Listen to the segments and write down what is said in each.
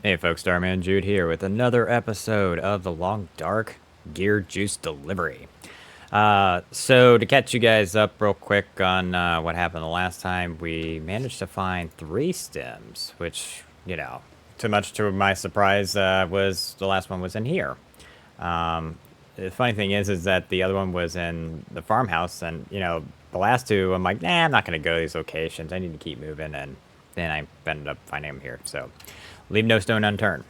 Hey folks, Starman Jude here with another episode of the Long Dark Gear Juice Delivery. So to catch you guys up real quick on what happened the last time, we managed to find 3 stims, which, too much to my surprise, was the last one was in here. The funny thing is that the other one was in the farmhouse, and, the last two, I'm like, nah, I'm not going to go to these locations. I need to keep moving, and then I ended up finding them here, so leave no stone unturned.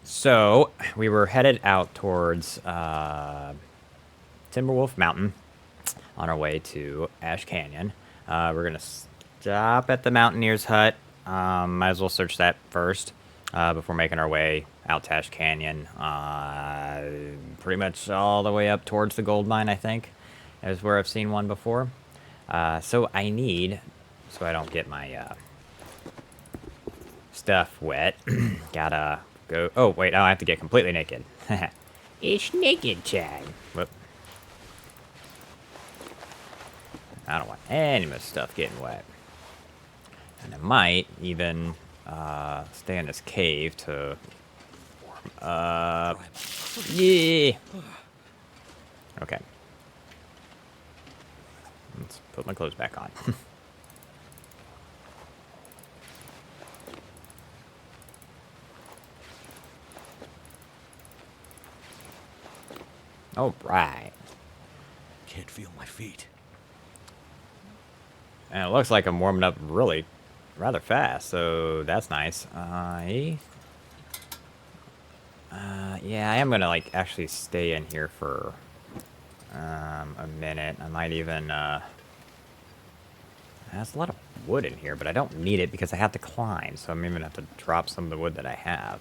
So we were headed out towards Timberwolf Mountain on our way to Ash Canyon. We're gonna stop at the Mountaineer's Hut. Might as well search that first before making our way out to Ash Canyon. Pretty much all the way up towards the gold mine, I think, is where I've seen one before. So I don't get my stuff wet. Gotta go. Oh, wait, I have to get completely naked. It's naked time. Whoop. I don't want any of my stuff getting wet. And I might even stay in this cave to warm up. Yeah. Okay. Let's put my clothes back on. All right. Can't feel my feet. And it looks like I'm warming up really rather fast, so that's nice. Yeah, I am gonna like actually stay in here for a minute. I might even there's a lot of wood in here, but I don't need it because I have to climb, so I'm even gonna have to drop some of the wood that I have.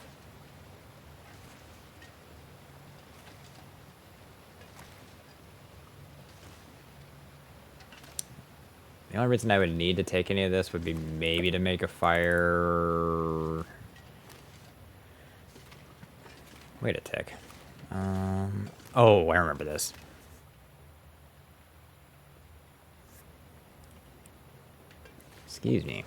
The only reason I would need to take any of this would be maybe to make a fire. Wait a tick. Oh, I remember this. Excuse me.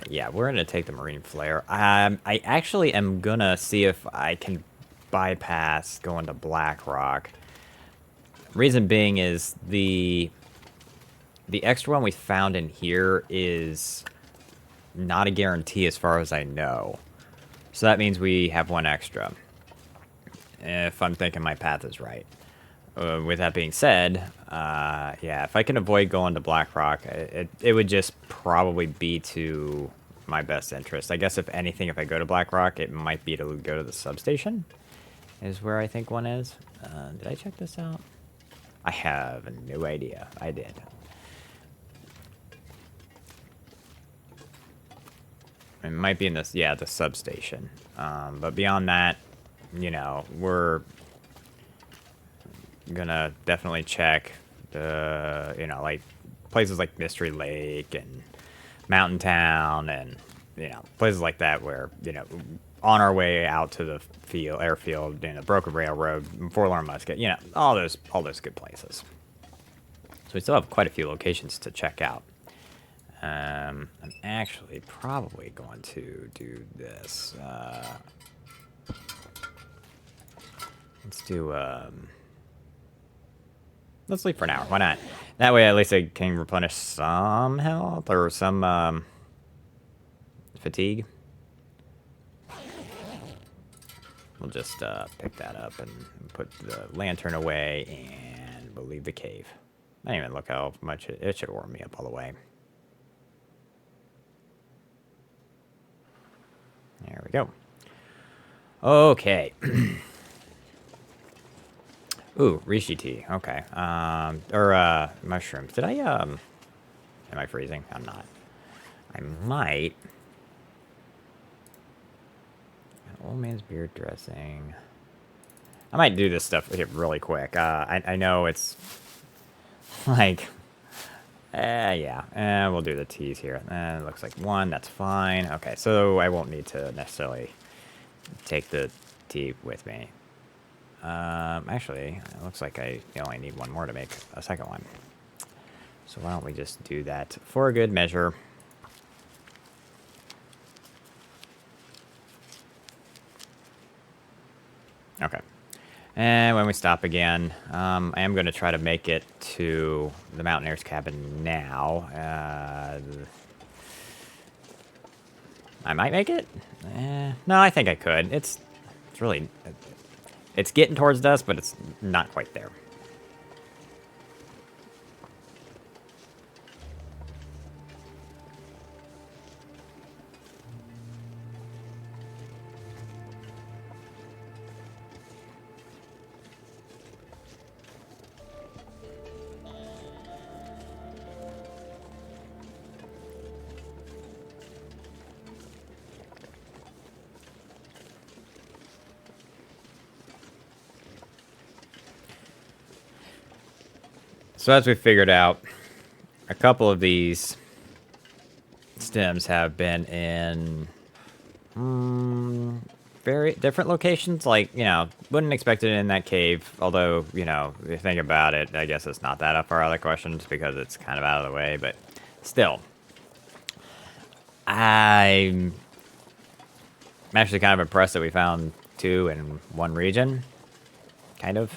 Yeah, we're gonna take the marine flare. I actually am gonna see if I can bypass going to Black Rock. Reason being is the extra one we found in here is not a guarantee as far as I know. So that means we have one extra, if I'm thinking my path is right. With that being said, yeah, if I can avoid going to Black Rock, it would just probably be to my best interest. I guess if anything, if I go to Black Rock, it might be to go to the substation, is where I think one is. Did I check this out? I have no idea. I did. It might be in this, yeah, the substation. But beyond that, we're gonna definitely check the, like places like Mystery Lake and Mountain Town and, places like that where, on our way out to the airfield, Broken Railroad, Forlorn Musket, all those good places. So we still have quite a few locations to check out. I'm actually probably going to do this. Let's leave for an hour. Why not? That way, at least I can replenish some health or some fatigue. We'll just pick that up and put the lantern away, and we'll leave the cave. I didn't even look how much it should warm me up all the way. There we go. Okay. Ooh, reishi tea. Okay. Or mushrooms. Did I am I freezing? I'm not. I might. An old man's beard dressing. I might do this stuff here really quick. I know it's like yeah. We'll do the teas here. It looks like one. That's fine. Okay, so I won't need to necessarily take the tea with me. Actually, it looks like I only need one more to make a second one. So why don't we just do that for a good measure. And when we stop again, I am going to try to make it to the Mountaineer's cabin now. I might make it? No, I think I could. It's really... It's getting towards dusk, but it's not quite there. So as we figured out, a couple of these stims have been in very different locations. Like, you know, wouldn't expect it in that cave. Although, you know, if you think about it, I guess it's not that far out of the questions because it's kind of out of the way. But still, I'm actually kind of impressed that we found 2 in one region. Kind of,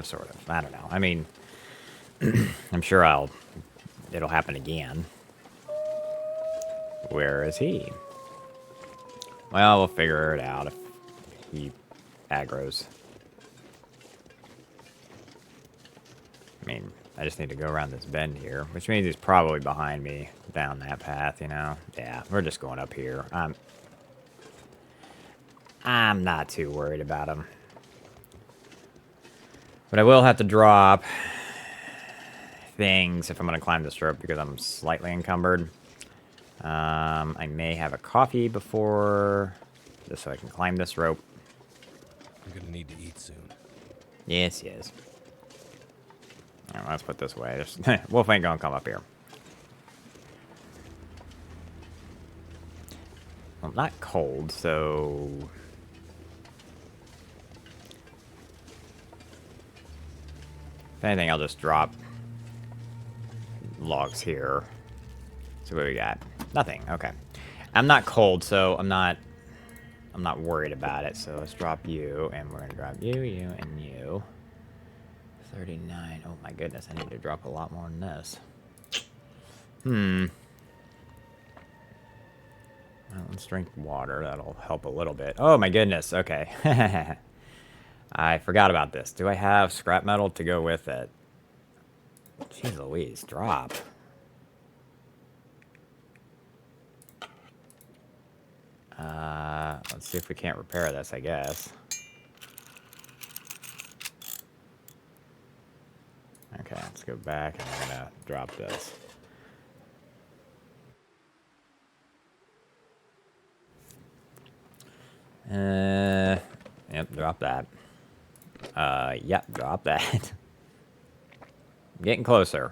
sort of. I don't know. I mean... I'm sure it'll happen again. Where is he? Well, we'll figure it out if he aggroes. I mean, I just need to go around this bend here, which means he's probably behind me down that path, you know? Yeah, we're just going up here. I'm not too worried about him. But I will have to drop things if I'm going to climb this rope because I'm slightly encumbered. I may have a coffee before, just so I can climb this rope. I'm gonna need to eat soon. Yes, yes. All right, let's put it this way. Wolf ain't gonna come up here. Well, I'm not cold, so... If anything, I'll just drop logs here. So what do we got? Nothing. Okay. I'm not cold, so I'm not worried about it. So let's drop you, and we're gonna drop you, you, and you. 39. Oh my goodness, I need to drop a lot more than this. Well, let's drink water. That'll help a little bit. Oh my goodness. Okay. I forgot about this. Do I have scrap metal to go with it? Jeez Louise, drop. Let's see if we can't repair this, I guess. Okay, let's go back and we're gonna drop this. Yep, drop that. Yep, drop that. Getting closer.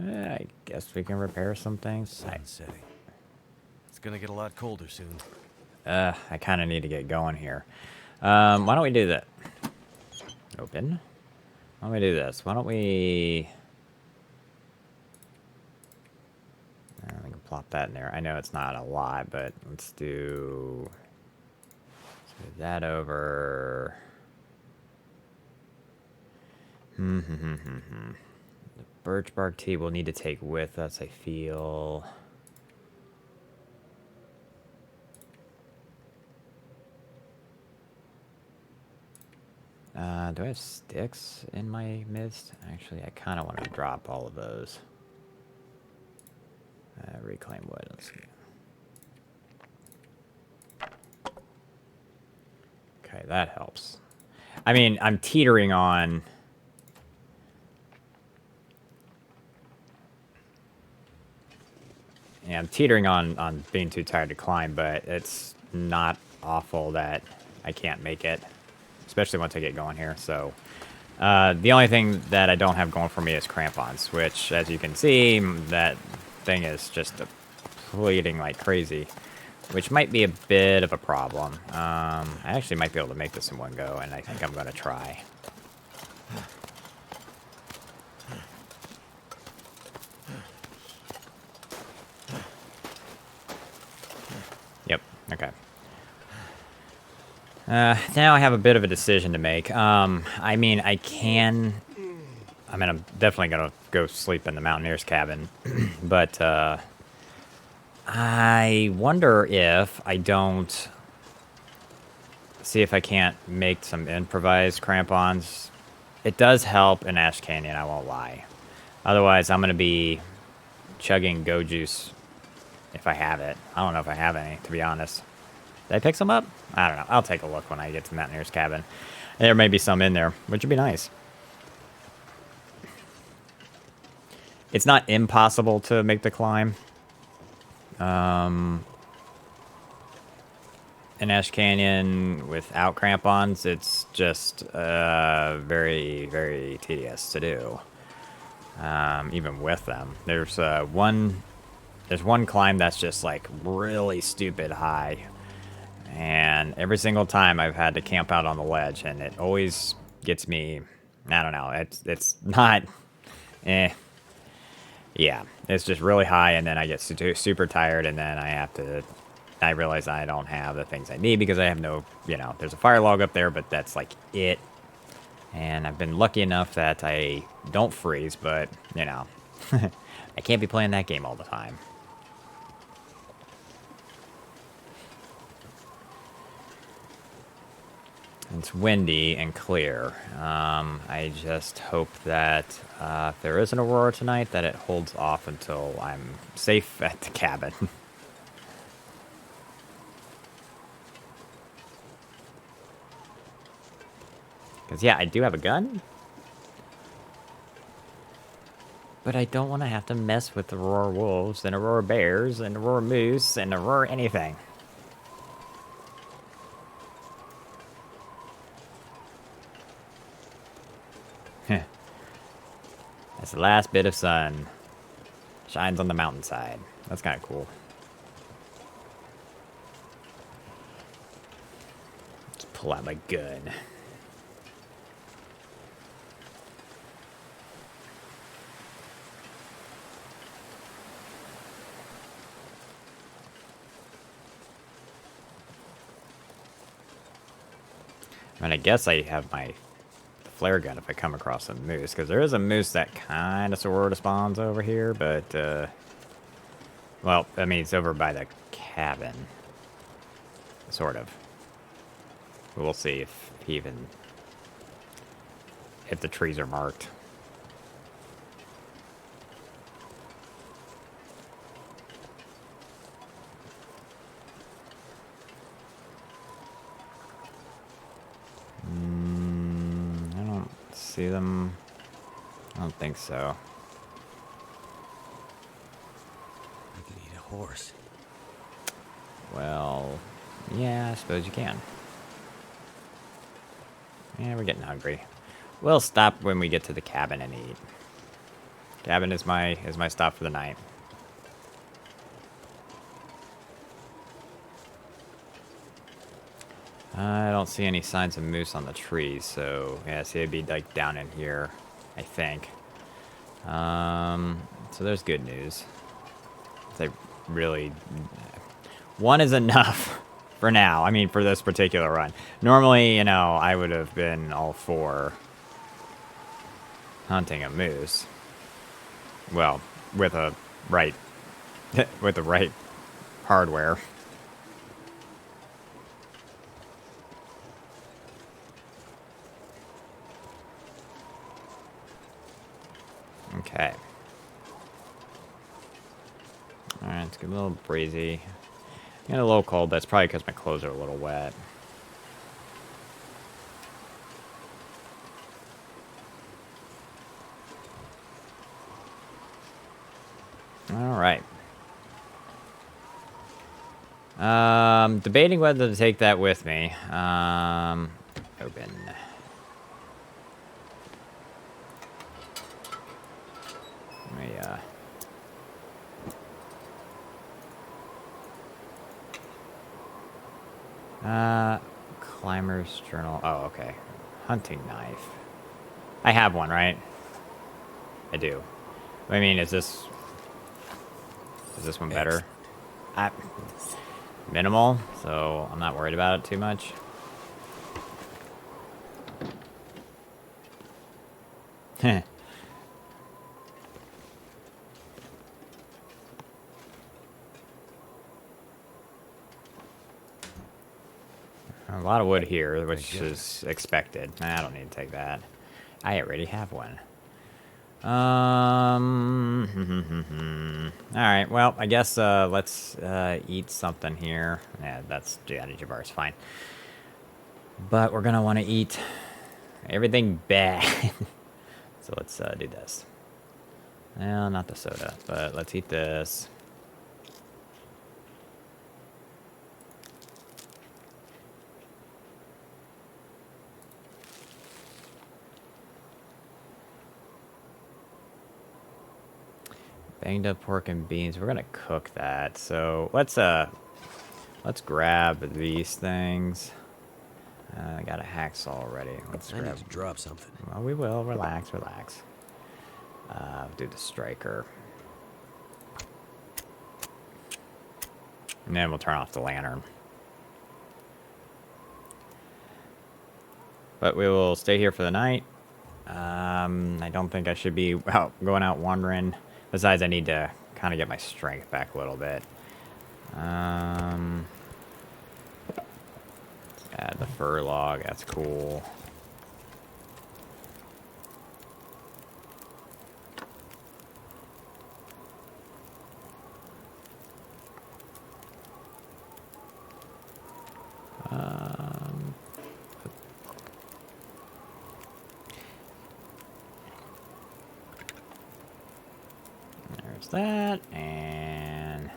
I guess we can repair some things. Sun setting. It's gonna get a lot colder soon. I kind of need to get going here. Why don't we do that? Open. Why don't we do this? Why don't we... we can plop that in there. I know it's not a lot, but let's do that over. The birch bark tea we'll need to take with us, I feel. Do I have sticks in my mist? Actually, I kind of want to drop all of those. Reclaim wood. Let's see. Okay, that helps. I mean, I'm teetering on... Yeah, I'm teetering on being too tired to climb, but it's not awful that I can't make it. Especially once I get going here, so... the only thing that I don't have going for me is crampons, which, as you can see, that thing is just depleting like crazy, which might be a bit of a problem. I actually might be able to make this in one go, and I think I'm going to try. Yep, okay. Now I have a bit of a decision to make. I mean, I'm definitely gonna go sleep in the Mountaineer's cabin, but, I wonder if I don't see if I can't make some improvised crampons. It does help in Ash Canyon, I won't lie. Otherwise, I'm gonna be chugging Go Juice if I have it. I don't know if I have any, to be honest. Did I pick some up? I don't know. I'll take a look when I get to Mountaineer's cabin. There may be some in there, which would be nice. It's not impossible to make the climb. In Ash Canyon without crampons, it's just very, very tedious to do. Even with them. There's one climb that's just like really stupid high. And every single time I've had to camp out on the ledge, and it always gets me, I don't know, it's not, yeah, it's just really high, and then I get super tired, and then I realize I don't have the things I need because I have no, there's a fire log up there, but that's like it. And I've been lucky enough that I don't freeze, but, I can't be playing that game all the time. It's windy and clear. I just hope that if there is an aurora tonight, that it holds off until I'm safe at the cabin. Because, yeah, I do have a gun. But I don't want to have to mess with aurora wolves and aurora bears and aurora moose and aurora anything. That's the last bit of sun. Shines on the mountainside. That's kind of cool. Let's pull out my gun. I mean, I guess I have my flare gun if I come across a moose, because there is a moose that kind of sort of spawns over here, but, well, I mean, it's over by the cabin. Sort of. We'll see if the trees are marked. I don't see them. I don't think so. I could eat a horse. Well, yeah, I suppose you can. Yeah, we're getting hungry. We'll stop when we get to the cabin and eat. Cabin is my stop for the night. I don't see any signs of moose on the trees, so yeah, see, it'd be like down in here, I think. So there's good news. They really, one is enough for now. I mean, for this particular run. Normally, I would have been all for hunting a moose. Well, with the right hardware. Okay. Alright, it's getting a little breezy. Getting a little cold, but it's probably because my clothes are a little wet. Alright. Debating whether to take that with me. Open. Let me, Climber's journal. Oh, okay. Hunting knife. I have one, right? I do. I mean, is this one better? Minimal, so I'm not worried about it too much. Heh. A lot of wood here, which is expected. I don't need to take that. I already have one. Alright, well, I guess let's eat something here. Yeah, Javar's fine. But we're gonna want to eat everything bad. So let's do this. Well, not the soda, but let's eat this. Banged up pork and beans. We're gonna cook that. So let's grab these things. I got a hacksaw already. Let's I grab. need to drop something. Well, we will. Relax, relax. Do the striker. And then we'll turn off the lantern. But we will stay here for the night. I don't think I should be going out wandering. Besides, I need to kind of get my strength back a little bit. Let's add the fur log. That's cool. There's that, and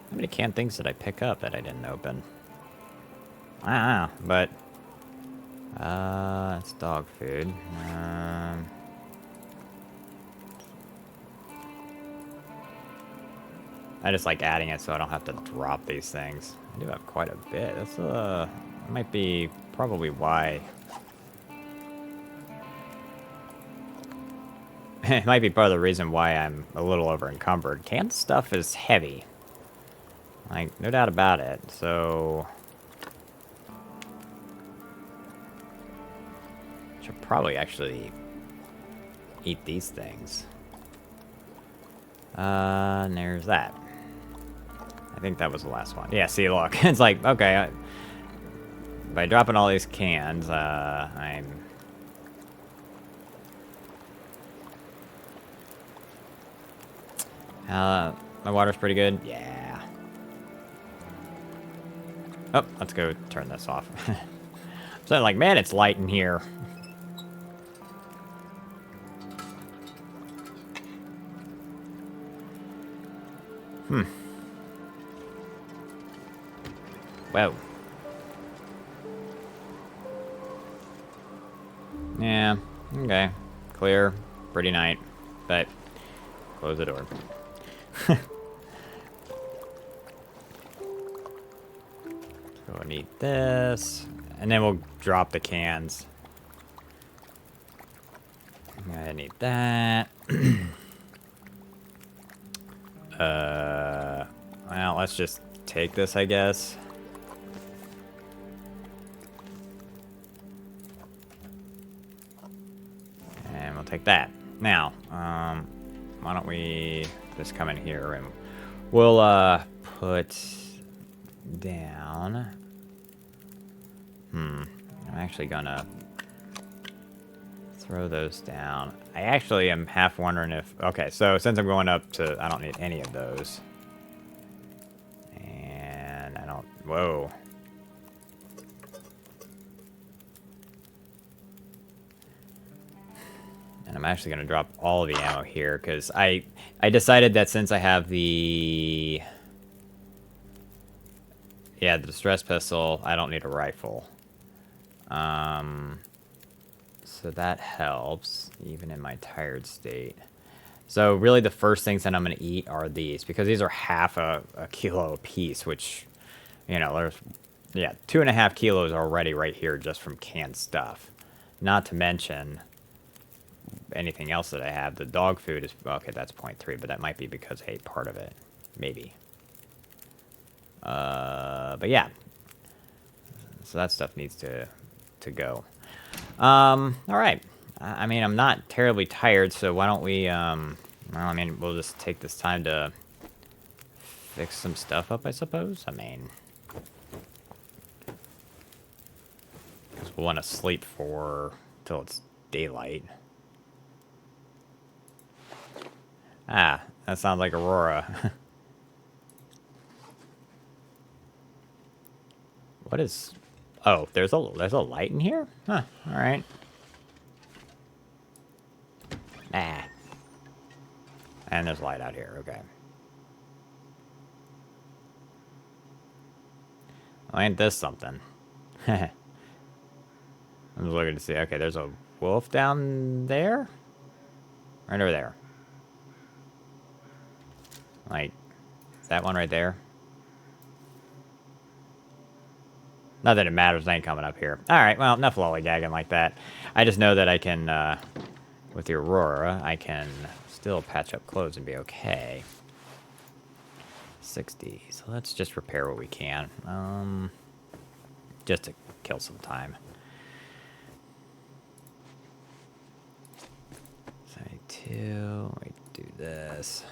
how many canned things did I pick up that I didn't open? I don't know, but it's dog food. I just like adding it so I don't have to drop these things. I do have quite a bit. That's might be probably why. It might be part of the reason why I'm a little over encumbered. Canned stuff is heavy. Like, no doubt about it. So should probably actually eat these things. And there's that. I think that was the last one. Yeah, see, look. It's like, okay, by dropping all these cans, I'm... my water's pretty good. Yeah. Oh, let's go turn this off. So, like, man, it's light in here. Whoa. Yeah, okay. Clear. Pretty night. But, close the door. Go and eat this. And then we'll drop the cans. Go ahead and eat that. Well, let's just take this, I guess. And we'll take that. Now, why don't we just come in here and we'll put down. I'm actually gonna throw those down. I actually am half wondering if... Okay, so since I'm going up to... I don't need any of those. And I don't... Whoa. And I'm actually going to drop all of the ammo here, because I decided that since I have the... Yeah, the distress pistol, I don't need a rifle. So that helps, even in my tired state. So really the first things that I'm going to eat are these, because these are half a kilo a piece, which, you know, there's, yeah, 2.5 kilos already right here just from canned stuff. Not to mention anything else that I have. The dog food is, okay, that's 0.3, but that might be because I ate part of it. Maybe. But yeah. So that stuff needs to go. All right. I mean, I'm not terribly tired, so why don't we, well, I mean, we'll just take this time to fix some stuff up, I suppose. I mean, because we'll want to sleep till it's daylight. Ah, that sounds like Aurora. What is... Oh, there's a light in here? Huh, alright. Nah. And there's light out here, okay. Well, ain't this something? I'm just looking to see. Okay, there's a wolf down there? Right over there. Like, is that one right there? Not that it matters, they ain't coming up here. Alright, well, enough lollygagging like that. I just know that I can, with the Aurora, I can still patch up clothes and be okay. 60. So let's just repair what we can. Just to kill some time. 72. We do this.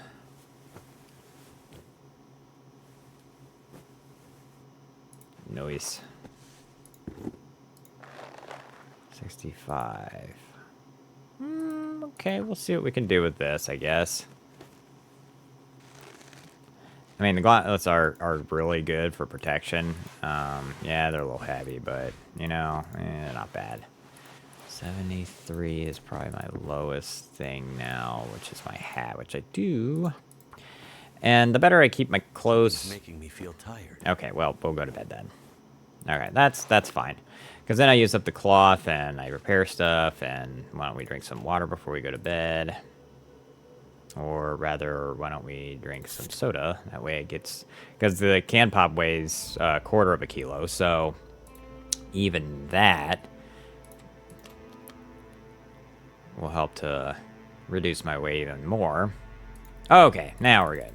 Nice. 65. Okay, we'll see what we can do with this, I guess. I mean, the gauntlets are really good for protection. Yeah, they're a little heavy, but, you know, not bad. 73 is probably my lowest thing now, which is my hat, which I do. And the better I keep my clothes... It's making me feel tired. Okay, well, we'll go to bed then. Alright, that's fine. Because then I use up the cloth, and I repair stuff, and why don't we drink some water before we go to bed? Or rather, why don't we drink some soda? That way it gets... Because the can pop weighs a quarter of a kilo, so even that will help to reduce my weight even more. Okay, now we're good.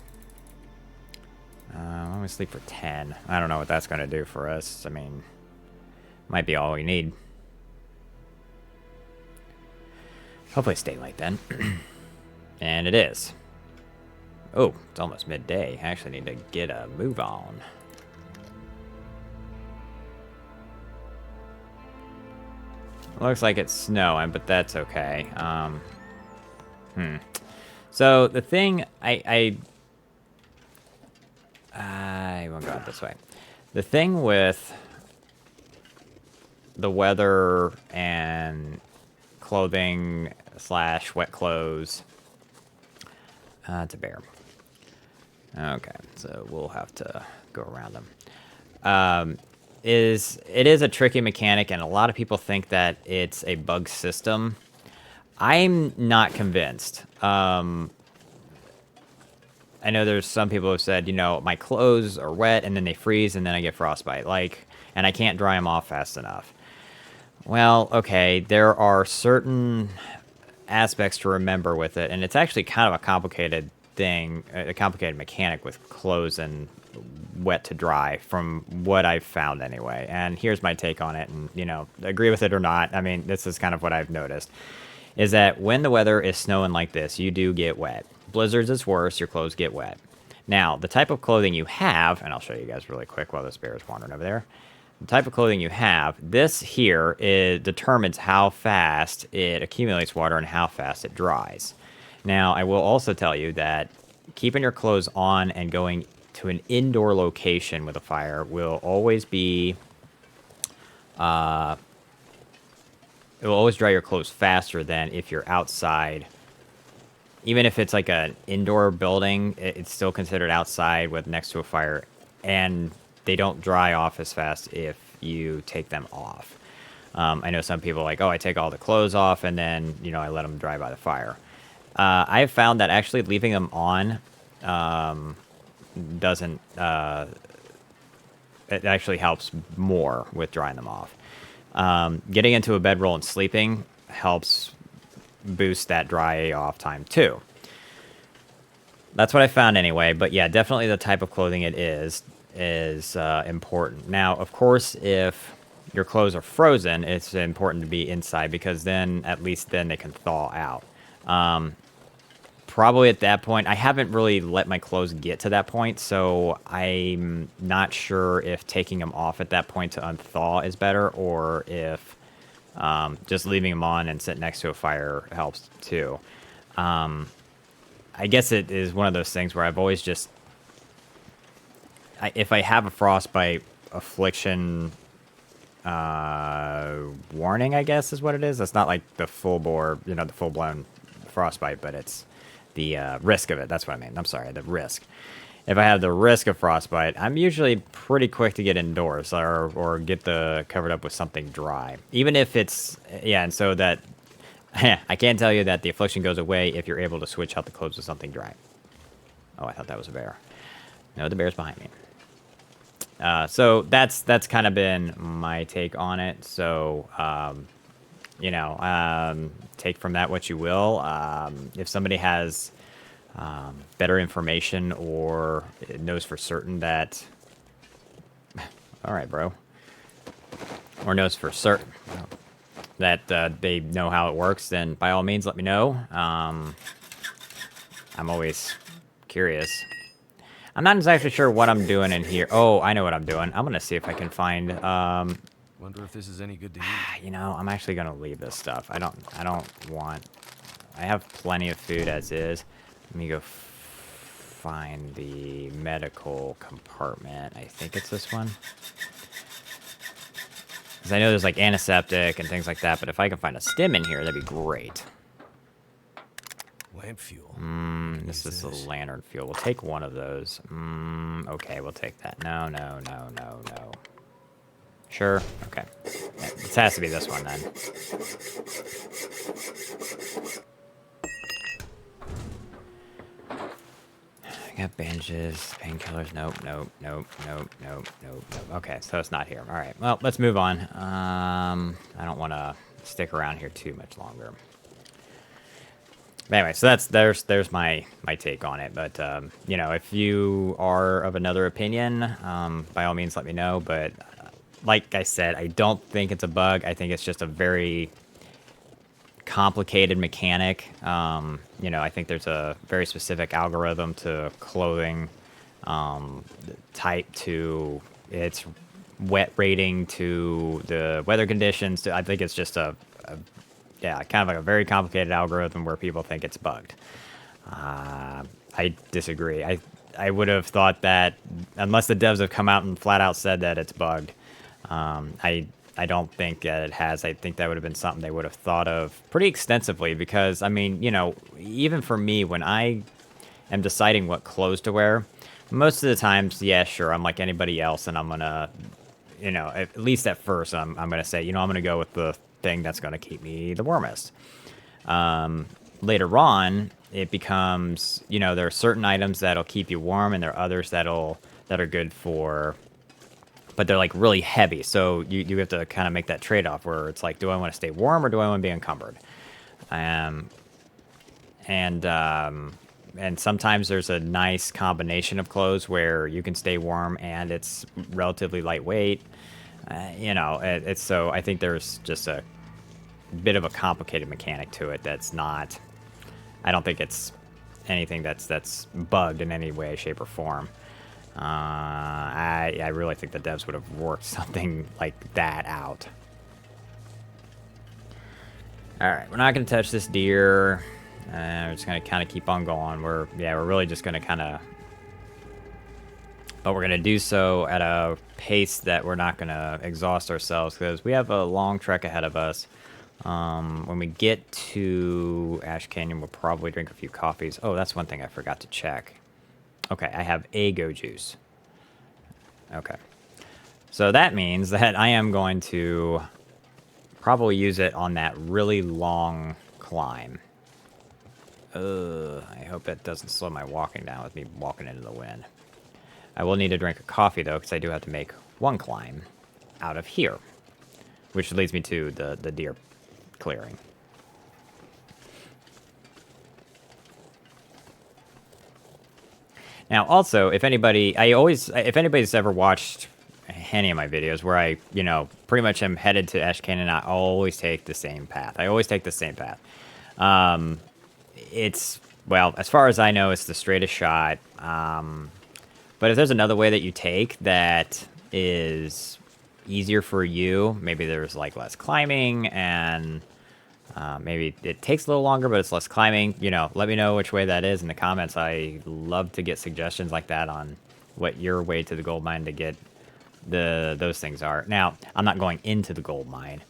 Why don't we sleep for 10? I don't know what that's going to do for us. I mean, might be all we need. Hopefully stay late then. And it is. Oh, it's almost midday. I actually need to get a move on. Looks like it's snowing, but that's okay. So the thing I won't go out this way. The thing with the weather and clothing / wet clothes. It's a bear. Okay, so we'll have to go around them. It is a tricky mechanic, and a lot of people think that it's a bug system. I'm not convinced. I know there's some people who have said, you know, my clothes are wet and then they freeze and then I get frostbite, and I can't dry them off fast enough. Well, okay, there are certain aspects to remember with it, and it's actually kind of a complicated thing, a complicated mechanic with clothes and wet to dry, from what I've found anyway. And here's my take on it, and, you know, agree with it or not. I mean, this is kind of what I've noticed, is that when the weather is snowing like this, you do get wet. Blizzards is worse, your clothes get wet. Now, the type of clothing you have, and I'll show you guys really quick while this bear is wandering over there. The type of clothing you have, this here determines how fast it accumulates water and how fast it dries. Now, I will also tell you that keeping your clothes on and going to an indoor location with a fire will always be... it will always dry your clothes faster than if you're outside. Even if it's like an indoor building, it's still considered outside with next to a fire, and they don't dry off as fast if you take them off. I know some people are like, oh, I take all the clothes off and then, you know, I let them dry by the fire. I have found that actually leaving them on doesn't. It actually helps more with drying them off. Getting into a bedroll and sleeping helps boost that dry off time too. That's what I found anyway. But yeah, definitely the type of clothing it is important. Now, of course, if your clothes are frozen, it's important to be inside because then at least then they can thaw out. Probably at that point, I haven't really let my clothes get to that point, so I'm not sure if taking them off at that point to unthaw is better, or if just leaving them on and sitting next to a fire helps too. I guess it is one of those things where I've always just, if I have a frostbite affliction warning, I guess is what it is. It's not like the full bore, the full blown frostbite, but it's the risk of it. That's what I mean. I'm sorry, the risk. If I have the risk of frostbite, I'm usually pretty quick to get indoors or get covered up with something dry. Even if it's, yeah, and so that, I can't tell you that the affliction goes away if you're able to switch out the clothes with something dry. Oh, I thought that was a bear. No, the bear's behind me. So that's kind of been my take on it. So, take from that what you will. If somebody has better information or knows for certain that... All right, bro. Or knows for certain that they know how it works, then by all means let me know. I'm always curious. I'm not exactly sure what I'm doing in here. Oh, I know what I'm doing. I'm going to see if I can find... Wonder if this is any good to eat. I'm actually going to leave this stuff. I don't want... I have plenty of food as is. Let me go find the medical compartment. I think it's this one. Because I know there's like antiseptic and things like that, but if I can find a stim in here, that'd be great. Lamp fuel. This is the lantern fuel. We'll take one of those. Okay, we'll take that. No. Sure. Okay. Yeah, this has to be this one then. I got bandages, painkillers. Nope. Okay, so it's not here. All right. Well, let's move on. I don't want to stick around here too much longer. Anyway, so there's my take on it. But if you are of another opinion, by all means let me know. But like I said, I don't think it's a bug. I think it's just a very complicated mechanic. I think there's a very specific algorithm to clothing, type to its wet rating to the weather conditions. I think it's just kind of like a very complicated algorithm where people think it's bugged. I disagree. I would have thought that unless the devs have come out and flat out said that it's bugged, I don't think that it has. I think that would have been something they would have thought of pretty extensively because, even for me, when I am deciding what clothes to wear, most of the times, yeah, sure, I'm like anybody else, and I'm going to, at least at first, I'm going to say, I'm going to go with the thing that's going to keep me the warmest. Later on, it becomes, there are certain items that'll keep you warm, and there are others that are good for... But they're like really heavy, so you have to kind of make that trade-off where it's like, do I want to stay warm or do I want to be encumbered? And sometimes there's a nice combination of clothes where you can stay warm and it's relatively lightweight. So I think there's just a bit of a complicated mechanic to it that's not... I don't think it's anything that's bugged in any way, shape, or form. I really think the devs would have worked something like that out. Alright, we're not going to touch this deer. We're just going to kind of keep on going. We're really just going to kind of... But we're going to do so at a pace that we're not going to exhaust ourselves because we have a long trek ahead of us. When we get to Ash Canyon, we'll probably drink a few coffees. Oh, that's one thing I forgot to check. Okay, I have a go juice. Okay. So that means that I am going to probably use it on that really long climb. I hope that doesn't slow my walking down with me walking into the wind. I will need to drink a coffee, though, because I do have to make one climb out of here, which leads me to the deer clearing. Now, also, if anybody's ever watched any of my videos where I, pretty much am headed to Ash Canyon, I always take the same path. It's, well, as far as I know, it's the straightest shot. But if there's another way that you take that is easier for you, maybe there's, like, less climbing, and maybe it takes a little longer, but it's less climbing, let me know which way that is in the comments. I love to get suggestions like that on what your way to the gold mine to get those things are. Now, I'm not going into the gold mine.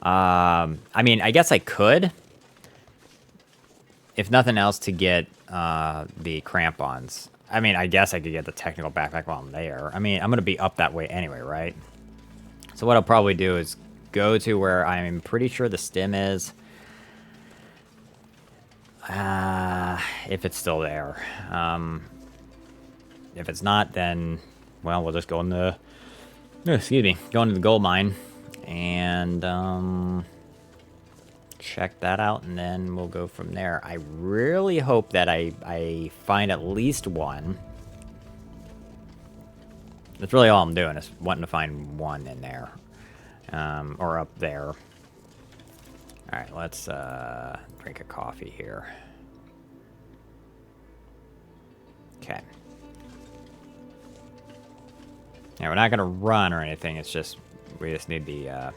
I mean, I guess I could, if nothing else, to get the crampons. I mean, I guess I could get the technical backpack while I'm there. I mean, I'm going to be up that way anyway, right? So what I'll probably do is go to where I'm pretty sure the stim is. If it's still there. If it's not, then, well, we'll just go in the... go into the gold mine. And, check that out, and then we'll go from there. I really hope that I find at least one. That's really all I'm doing, is wanting to find one in there. Or up there. Alright, let's drink a coffee here. Okay. Now, we're not going to run or anything, it's just, we just need the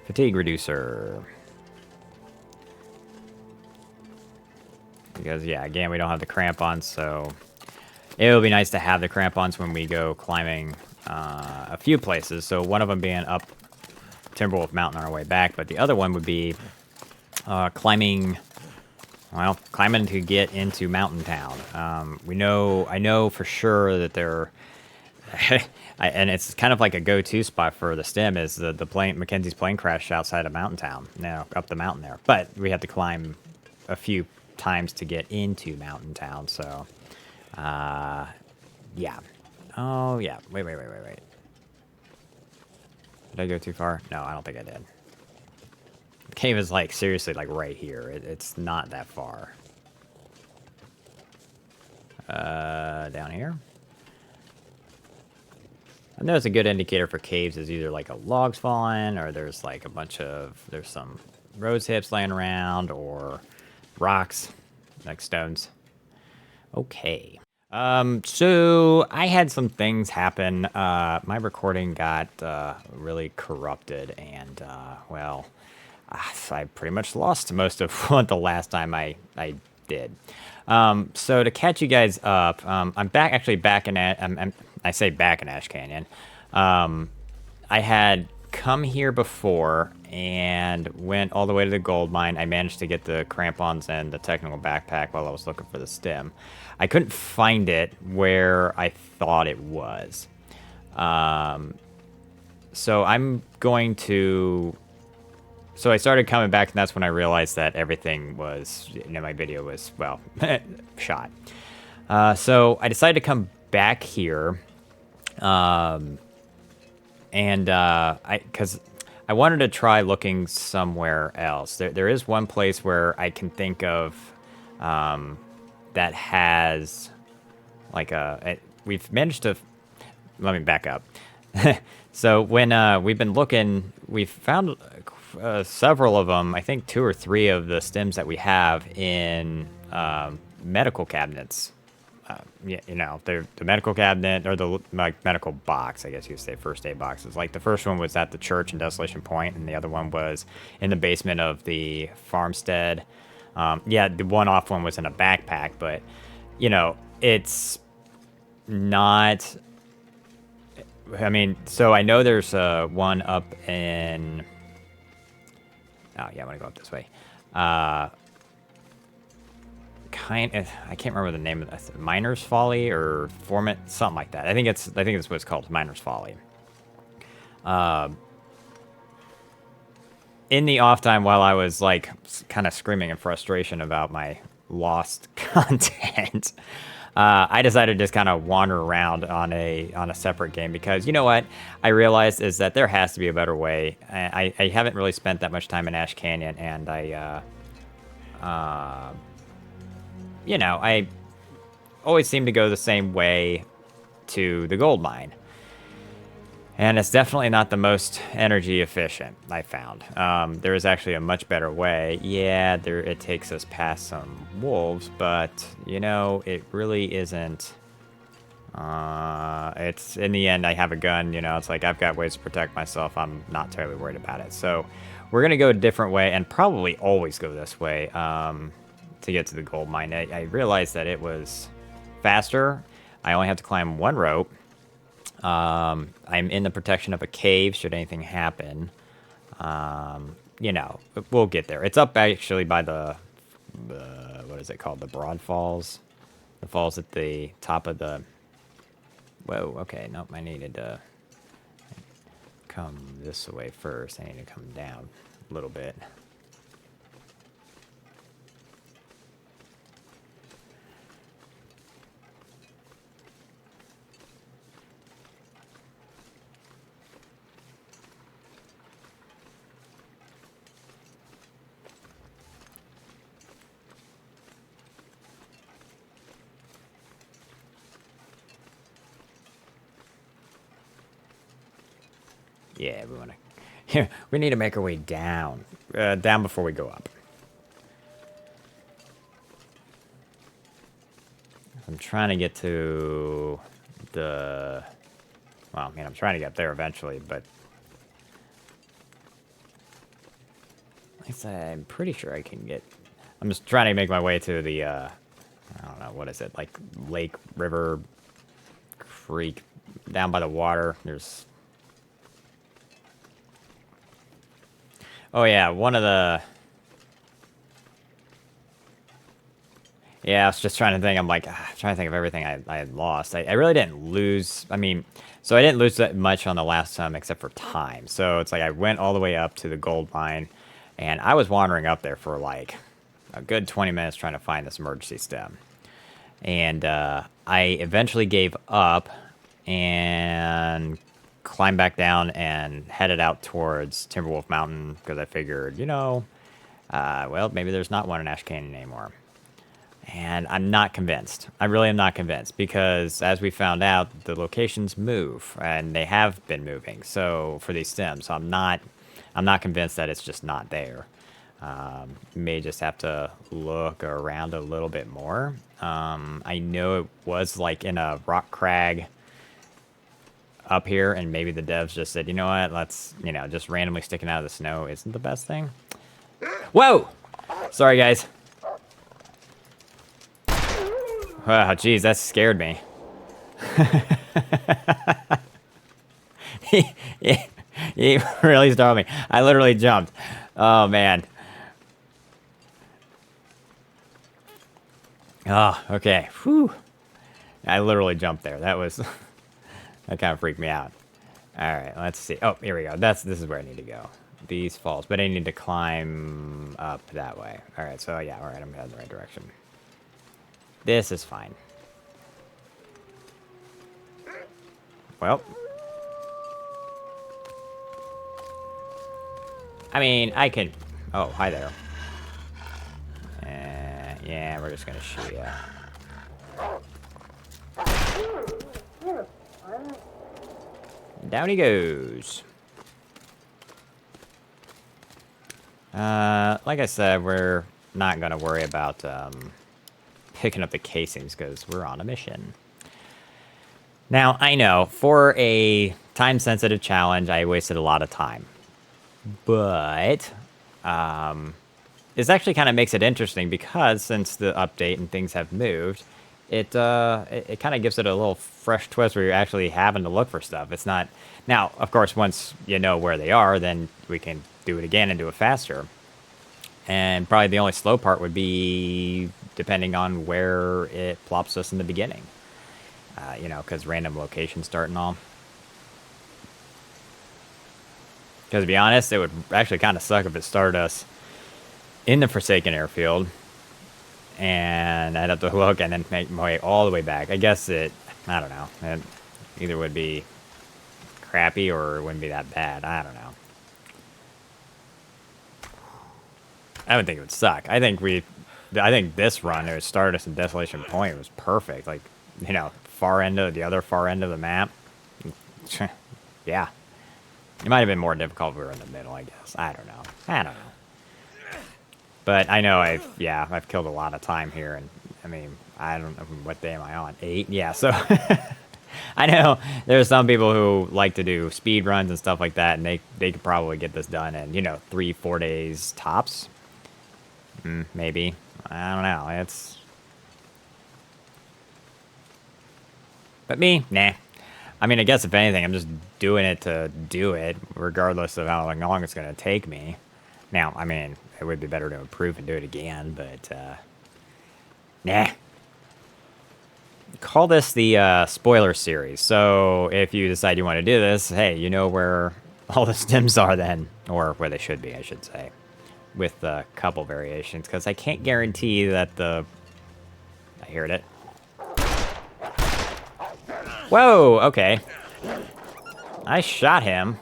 fatigue reducer. Because, yeah, again, we don't have the crampons, so it would be nice to have the crampons when we go climbing a few places. So one of them being up Timberwolf Mountain on our way back, but the other one would be climbing to get into Mountain Town. I know for sure that there, and it's kind of like a go-to spot for the stim, is the plane, Mackenzie's plane crashed outside of Mountain Town, up the mountain there. But we have to climb a few times to get into Mountain Town, so, yeah. Oh, yeah. Wait. Did I go too far? No, I don't think I did. The cave is, like, seriously, like, right here. It's not that far. Down here? I know it's a good indicator for caves is either, like, a log's falling, or there's, like, there's some rose hips laying around, or rocks, like stones. Okay. So I had some things happen. My recording got really corrupted, and well, I pretty much lost most of what the last time I did. So to catch you guys up, I'm back in I say back in Ash Canyon. I had come here before and went all the way to the gold mine. I managed to get the crampons and the technical backpack while I was looking for the stim. I couldn't find it where I thought it was. So I'm going to... So I started coming back, and that's when I realized that everything was... my video was, well, shot. So I decided to come back here. Because I wanted to try looking somewhere else. There is one place where I can think of that has like we've managed to... Let me back up. So when we've been looking, we've found several of them. I think 2 or 3 of the stems that we have in medical cabinets. The medical cabinet, or the medical box, I guess you could say, first aid boxes. Like the first one was at the church in Desolation Point, and the other one was in the basement of the farmstead. The one-off one was in a backpack, but, it's not... I mean, so I know there's one up in... Oh, yeah, I want to go up this way. I can't remember the name of it. Miner's Folly or something like that. I think it's what it's called, Miner's Folly. in the off time while I was like kind of screaming in frustration about my lost content, I decided to just kind of wander around on a separate game because you know what I realized is that there has to be a better way. I haven't really spent that much time in Ash Canyon, and you know, I always seem to go the same way to the gold mine. And it's definitely not the most energy efficient, I found. There is actually a much better way. Yeah, it takes us past some wolves, but, you know, it really isn't. It's, in the end, I have a gun, you know, it's like I've got ways to protect myself. I'm not terribly worried about it. So we're going to go a different way and probably always go this way to get to the gold mine. I realized that it was faster. I only have to climb one rope. I'm in the protection of a cave should anything happen. You know, we'll get there. It's up actually by the what is it called? The Broad Falls. The falls at the top of the... Whoa, okay, nope, I needed to come this way first. I need to come down a little bit. Yeah, we want to... we need to make our way down. Down before we go up. I'm trying to get to the... Well, I mean, I'm trying to get there eventually, but... At least I'm pretty sure I can get... I'm just trying to make my way to the, I don't know, what is it? Like, lake, river, creek, down by the water. There's... Oh, yeah, one of the... Yeah, I was just trying to think. I'm like, trying to think of everything I had lost. I really didn't lose. I mean, so I didn't lose that much on the last time except for time. So it's like I went all the way up to the gold mine, and I was wandering up there for like a good 20 minutes trying to find this emergency stem. And I eventually gave up and climbed back down and headed out towards Timberwolf Mountain because I figured, you know, well, maybe there's not one in Ash Canyon anymore. And I'm not convinced. I really am not convinced because, as we found out, the locations move, and they have been moving. So for these stems, so I'm not convinced that it's just not there. May just have to look around a little bit more. I know it was like in a rock crag up here, and maybe the devs just said, you know what, let's, you know, just randomly sticking out of the snow isn't the best thing. Whoa! Sorry, guys. Wow, jeez, that scared me. he really startled me. I literally jumped. Oh, man. Oh, okay. Whew. I literally jumped there. That was... that kind of freaked me out. Alright, let's see. Oh, here we go. This is where I need to go. These falls. But I need to climb up that way. Alright, so yeah, alright, I'm heading the right direction. This is fine. Well. I mean, I can... Oh, hi there. Yeah, we're just gonna shoot you. Down he goes. Like I said, we're not gonna worry about, picking up the casings because we're on a mission. Now, I know, for a time-sensitive challenge, I wasted a lot of time. But, this actually kind of makes it interesting because since the update and things have moved, it kind of gives it a little fresh twist where you're actually having to look for stuff. It's not... Now, of course, once you know where they are, then we can do it again and do it faster. And probably the only slow part would be depending on where it plops us in the beginning. You know, because random locations start and all. Because to be honest, it would actually kind of suck if it started us in the Forsaken Airfield. And I'd have to look and then make my way all the way back. I guess I don't know. It either would be crappy or it wouldn't be that bad. I don't know. I would think it would suck. I think this run, it started us in Desolation Point. It was perfect. Like, you know, the other far end of the map. Yeah. It might have been more difficult if we were in the middle, I guess. I don't know. But I know I've killed a lot of time here, and I mean, I don't know what day am I on? 8? Yeah, so I know there's some people who like to do speed runs and stuff like that, and they could probably get this done in, 3-4 days tops. Maybe. I don't know. But me, nah. I mean, I guess if anything, I'm just doing it to do it, regardless of how long it's going to take me. Now, I mean, it would be better to improve and do it again, but, nah. Call this the spoiler series. So, if you decide you want to do this, hey, you know where all the stims are then. Or where they should be, I should say. With a couple variations, because I can't guarantee that I heard it. Whoa, okay. I shot him.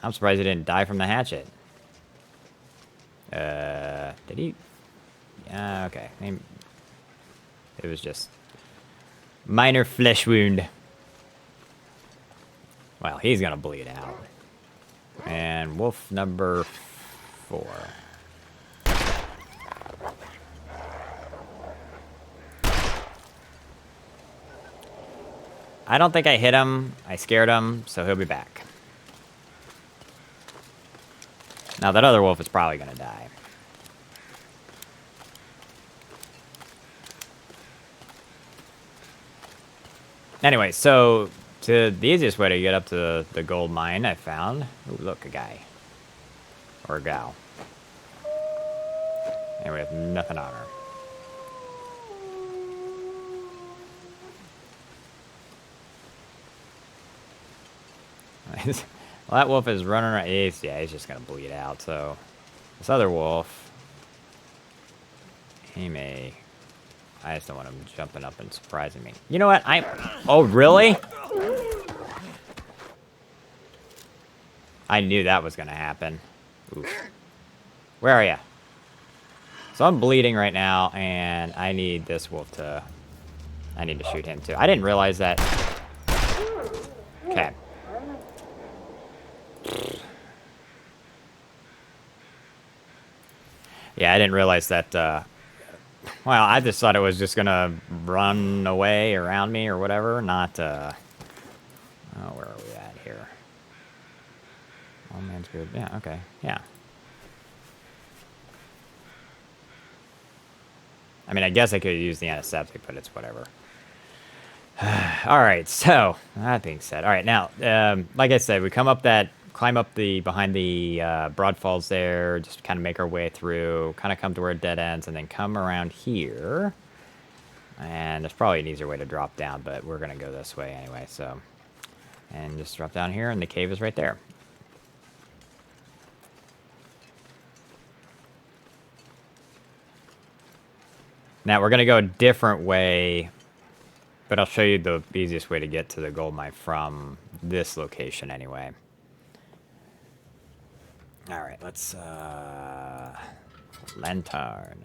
I'm surprised he didn't die from the hatchet. Did he? Yeah, okay. It was just minor flesh wound. Well, he's gonna bleed out. And wolf number 4. I don't think I hit him. I scared him, so he'll be back. Now, that other wolf is probably going to die. Anyway, so the easiest way to get up to the gold mine I found... Ooh, look, a guy. Or a gal. Anyway, with nothing on her. Well, that wolf is running around. He's just going to bleed out. So, this other wolf, he may... I just don't want him jumping up and surprising me. You know what? Oh, really? I knew that was going to happen. Oof. Where are you? So I'm bleeding right now, and I need this wolf to... I need to shoot him, too. I didn't realize that... Okay. Yeah, I didn't realize that, well, I just thought it was just gonna run away around me or whatever, not, oh, where are we at here? All man's good. Yeah, okay, yeah. I mean, I guess I could use the antiseptic, but it's whatever. Alright, so, that being said, alright, now, like I said, we climb up behind the Broad Falls there, just kind of make our way through, kind of come to where it dead ends, and then come around here. And there's probably an easier way to drop down, but we're going to go this way anyway, so. And just drop down here, and the cave is right there. Now, we're going to go a different way, but I'll show you the easiest way to get to the gold mine from this location anyway. Alright, let's, lantern.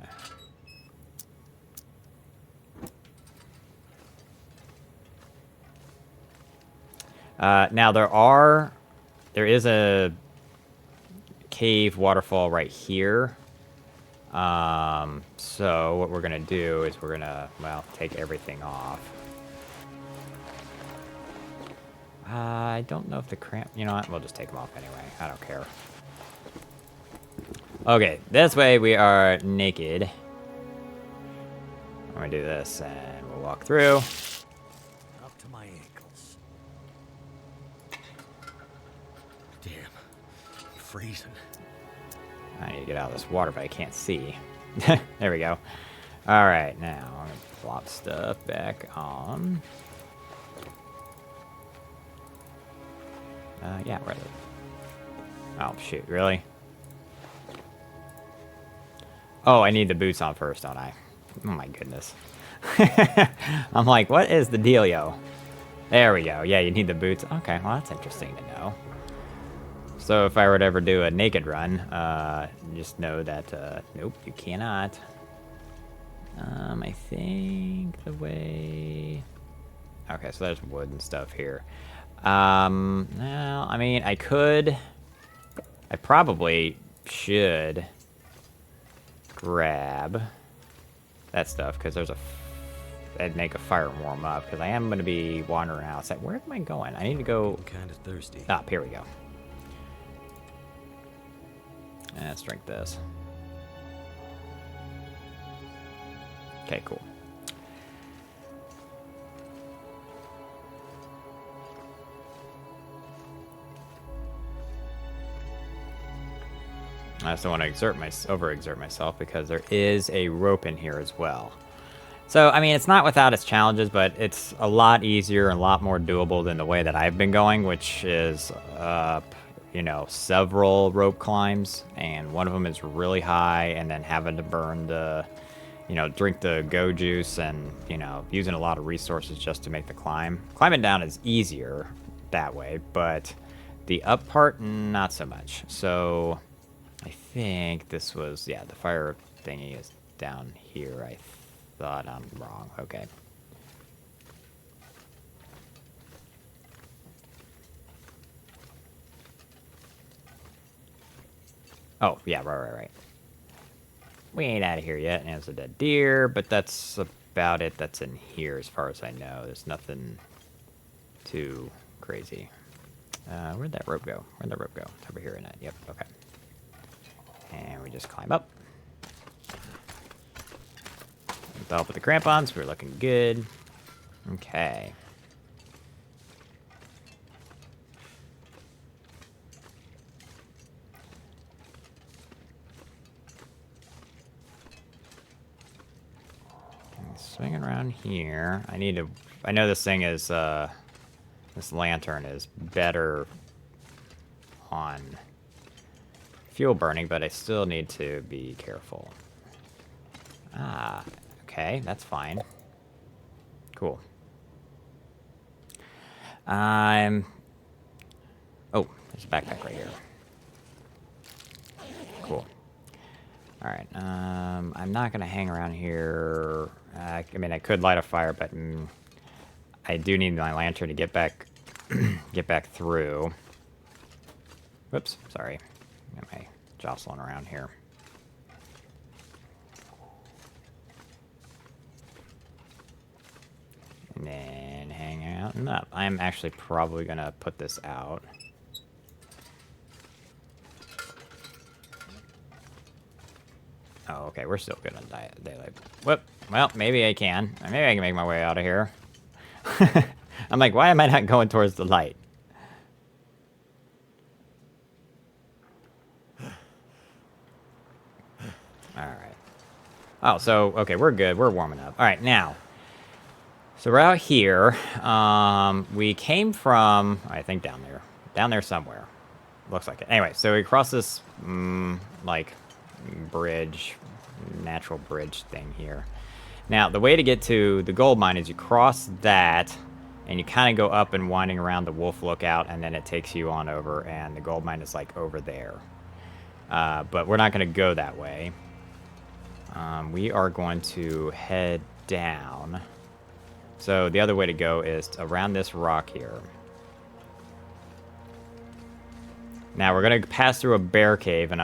Now there is a cave waterfall right here. So what we're gonna do is we're gonna, well, take everything off. I don't know if the cramp, you know what, we'll just take them off anyway, I don't care. Okay, this way we are naked. I'm gonna do this and we'll walk through. Up to my ankles. Damn, I'm freezing. I need to get out of this water, but I can't see. There we go. Alright, now I'm gonna plop stuff back on. Yeah, right. Oh, shoot, really? Oh, I need the boots on first, don't I? Oh my goodness. I'm like, what is the dealio? There we go. Yeah, you need the boots. Okay, well, that's interesting to know. So if I were to ever do a naked run, just know that, nope, you cannot. I think the way... Okay, so there's wood and stuff here. Well, I mean, I could... I probably should grab that stuff, because there's a... I'd make a fire and warm up, because I am going to be wandering outside. Where am I going? I need to go... I'm kind of thirsty. Ah, here we go. Let's drink this. Okay, cool. I just don't want to overexert myself because there is a rope in here as well. So, I mean, it's not without its challenges, but it's a lot easier and a lot more doable than the way that I've been going, which is up, you know, several rope climbs, and one of them is really high, and then having to burn the, you know, drink the go juice and, you know, using a lot of resources just to make the climb. Climbing down is easier that way, but the up part, not so much. So I think this was, yeah, the fire thingy is down here. I thought I'm wrong. Okay. Oh, yeah, right. We ain't out of here yet, and there's a dead deer, but that's about it. That's in here as far as I know. There's nothing too crazy. Where'd that rope go? Where'd that rope go? It's over here, isn't it? Yep, okay. And we just climb up. With the help of the crampons, we're looking good. Okay. Swinging around here. I need to... I know this thing is, this lantern is better on fuel burning, but I still need to be careful. Ah, okay, that's fine. Cool. Oh, there's a backpack right here. Cool. Alright, I'm not gonna hang around here. I mean, I could light a fire, but I do need my lantern to get back, get back through. Whoops, sorry. Got my jostling around here. And then hang out and up. I'm actually probably gonna put this out. Oh, okay, we're still good on daylight. Whoop. Well, maybe I can. Maybe I can make my way out of here. I'm like, why am I not going towards the light? Alright. Oh, so, okay, we're good. We're warming up. Alright, now. So we're out here. We came from, I think down there. Down there somewhere. Looks like it. Anyway, so we cross this, like, bridge, natural bridge thing here. Now, the way to get to the gold mine is you cross that, and you kind of go up and winding around the Wolf Lookout, and then it takes you on over, and the gold mine is, like, over there. But we're not going to go that way. We are going to head down. So the other way to go is around this rock here. Now we're gonna pass through a bear cave, and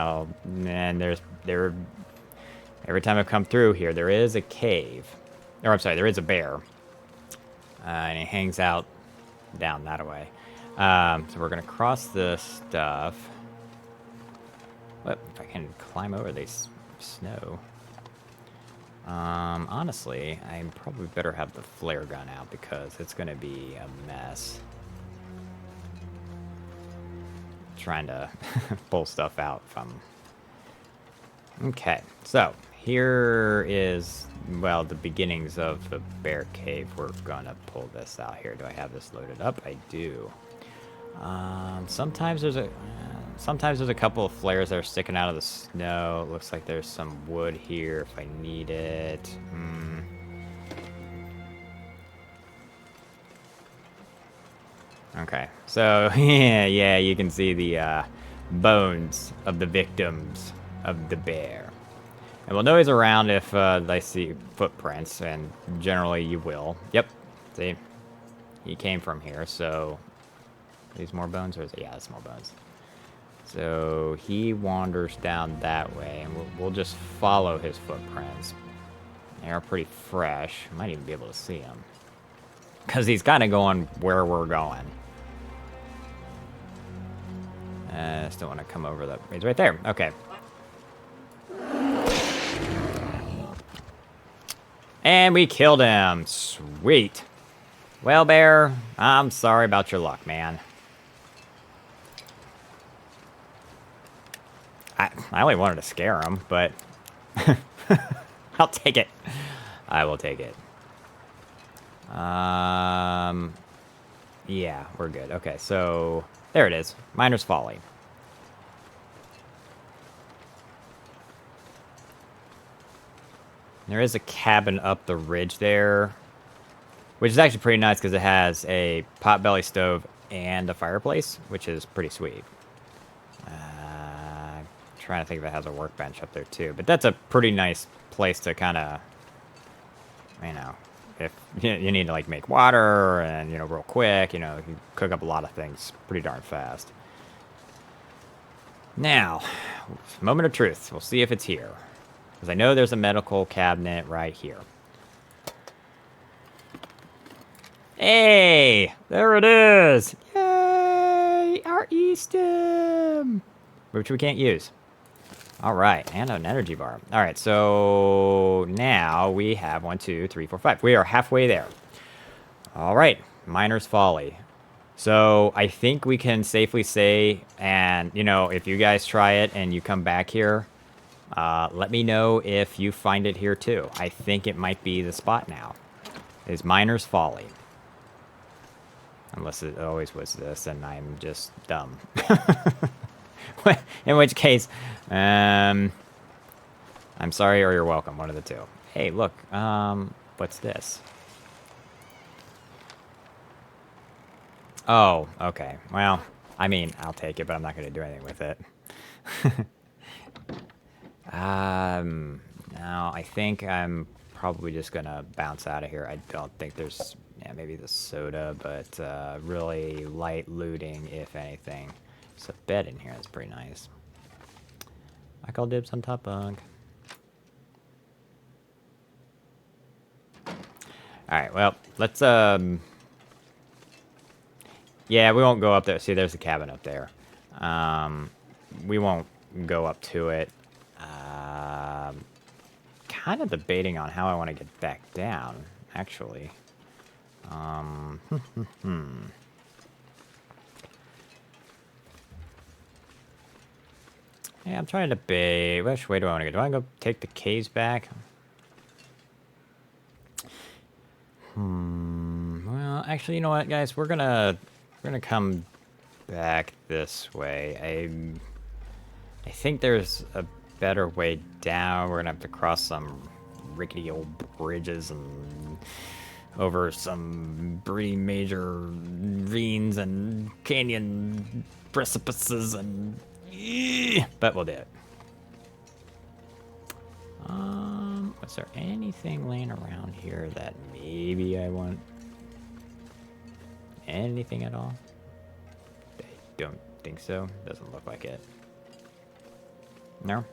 every time I've come through here, there is a cave, or I'm sorry, there is a bear, and he hangs out down that way. So we're gonna cross this stuff. But if I can climb over this snow. Honestly, I probably better have the flare gun out because it's gonna be a mess. Trying to pull stuff out from... Okay, so here is, well, the beginnings of the bear cave. We're gonna pull this out here. Do I have this loaded up? I do. Sometimes there's a couple of flares that are sticking out of the snow. It looks like there's some wood here if I need it. Okay, so yeah, you can see the bones of the victims of the bear. And we'll know he's around if I see footprints, and generally you will. Yep, see, he came from here, so... These more bones, or is it? Yeah, that's more bones. So he wanders down that way, and we'll just follow his footprints. They are pretty fresh. Might even be able to see him. Because he's kind of going where we're going. Still want to come over the... He's right there. Okay. And we killed him. Sweet. Well, bear, I'm sorry about your luck, man. I only wanted to scare him, but I'll take it. I will take it. Yeah, we're good. Okay, so there it is. Miner's Folly. There is a cabin up the ridge there, which is actually pretty nice because it has a potbelly stove and a fireplace, which is pretty sweet. Trying to think if it has a workbench up there too, but that's a pretty nice place to kind of, you know, if you need to like make water and, you know, real quick, you know, you can cook up a lot of things pretty darn fast. Now, moment of truth. We'll see if it's here, because I know there's a medical cabinet right here. Hey, there it is. Yay, our E-stim, which we can't use. All right, and an energy bar. All right, so now we have 1, 2, 3, 4, 5. We are halfway there. All right, Miner's Folly. So I think we can safely say, and, you know, if you guys try it and you come back here, let me know if you find it here too. I think it might be the spot now. Is Miner's Folly. Unless it always was this, and I'm just dumb. In which case, I'm sorry or you're welcome, one of the two. Hey, look, what's this? Oh, okay. Well, I mean, I'll take it, but I'm not going to do anything with it. No, I think I'm probably just going to bounce out of here. I don't think there's, yeah, maybe the soda, but really light looting, if anything. There's a bed in here. That's pretty nice. I call dibs on top bunk. Alright, well, let's, yeah, we won't go up there. See, there's a cabin up there. We won't go up to it. Kind of debating on how I want to get back down, actually. Yeah, I'm trying to debate. Which way do I want to go? Do I want to go take the caves back? Well, actually, you know what, guys? We're gonna come back this way. I think there's a better way down. We're gonna have to cross some rickety old bridges and over some pretty major ravines and canyon precipices and... But we'll do it. Was there anything laying around here that maybe I want? Anything at all? I don't think so. Doesn't look like it. No?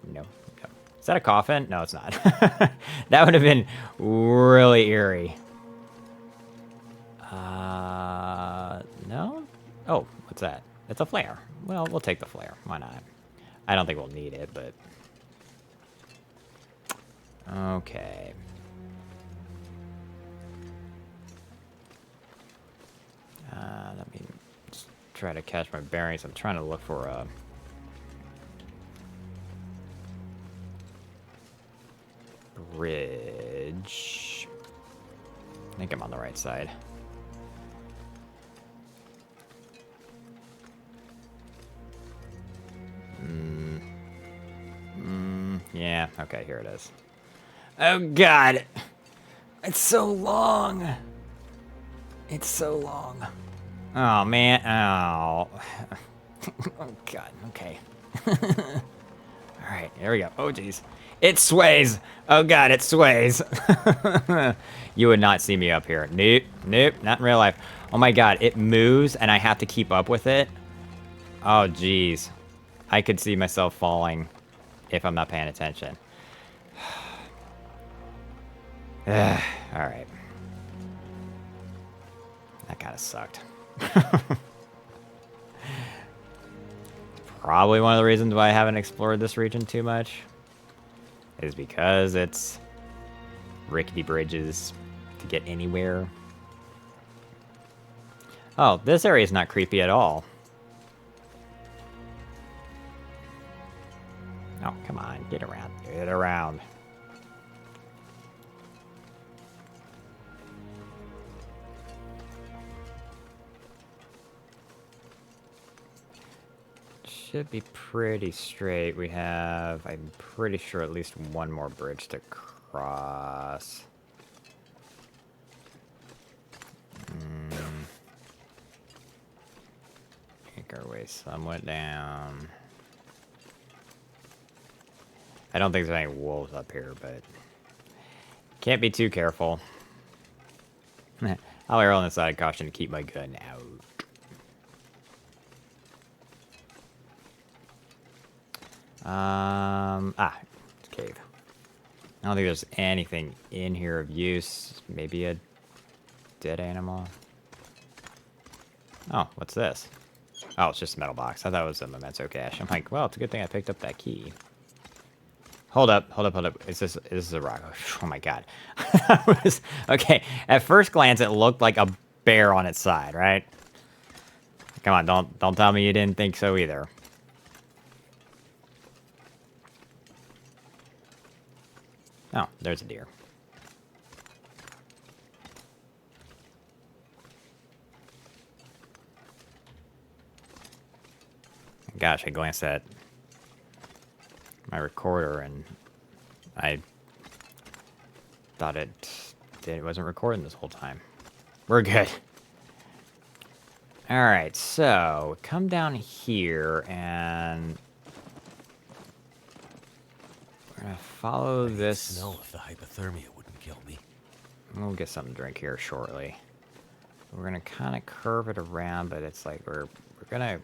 No. No. Is that a coffin? No, it's not. That would have been really eerie. No? Oh, what's that? It's a flare. Well, we'll take the flare. Why not? I don't think we'll need it, but... Okay. Let me just try to catch my bearings. I'm trying to look for a... bridge. I think I'm on the right side. Okay, here it is. Oh, God. It's so long. It's so long. Oh, man. Oh. Oh, God. Okay. All right, here we go. Oh, jeez. It sways. Oh, God, it sways. You would not see me up here. Nope. Nope. Not in real life. Oh, my God. It moves, and I have to keep up with it. Oh, jeez. I could see myself falling if I'm not paying attention. All right. That kind of sucked. Probably one of the reasons why I haven't explored this region too much is because it's rickety bridges to get anywhere. Oh, this area is not creepy at all. Oh, come on, get around. Get around. Should be pretty straight. We have, I'm pretty sure, at least one more bridge to cross. Make our way somewhat down. I don't think there's any wolves up here, but can't be too careful. I'll err on the side of caution to keep my gun out. Cave. I don't think there's anything in here of use. Maybe a dead animal. Oh, what's this? Oh, it's just a metal box. I thought it was a memento cache. I'm like, well, it's a good thing I picked up that key. Hold up, hold up, hold up. Is this a rock? Oh my god. Okay, at first glance it looked like a bear on its side, right? Come on, don't tell me you didn't think so either. Oh, there's a deer. Gosh, I glanced at my recorder and I thought it wasn't recording this whole time. We're good. Alright, so come down here and we're gonna follow this. Smell if the hypothermia wouldn't kill me. We'll get something to drink here shortly. We're gonna kind of curve it around, but it's like we're gonna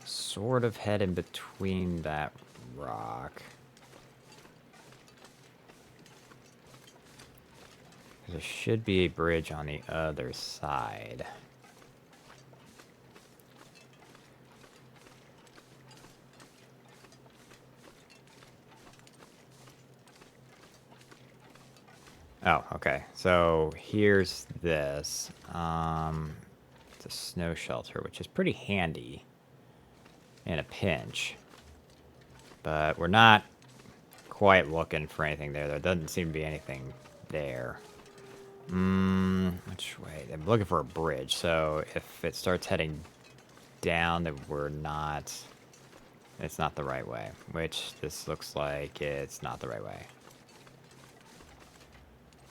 sort of head in between that rock. There should be a bridge on the other side. Oh, okay. So here's this. It's a snow shelter, which is pretty handy in a pinch. But we're not quite looking for anything there. There doesn't seem to be anything there. Which way? I'm looking for a bridge. So if it starts heading down, then we're not... It's not the right way. Which this looks like it's not the right way.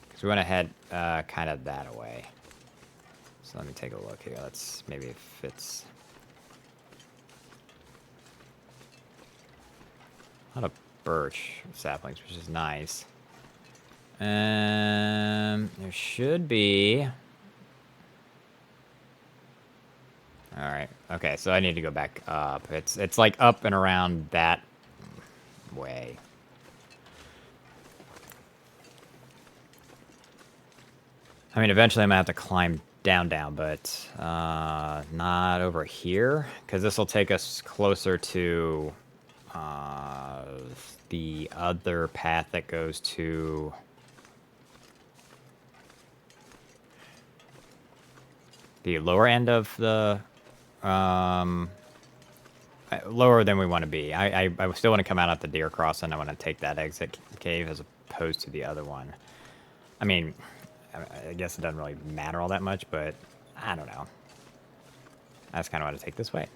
Because we want to head kind of that way. So let me take a look here. Let's maybe if it's... A lot of birch saplings, which is nice. There should be... Alright, okay, so I need to go back up. It's like up and around that way. I mean, eventually I'm gonna have to climb down, but not over here, because this will take us closer to the other path that goes to the lower end of the lower than we want to be. I still want to come out at the deer crossing. I want to take that exit cave as opposed to the other one. I mean, I guess it doesn't really matter all that much, but I don't know. I just kind of want to take this way.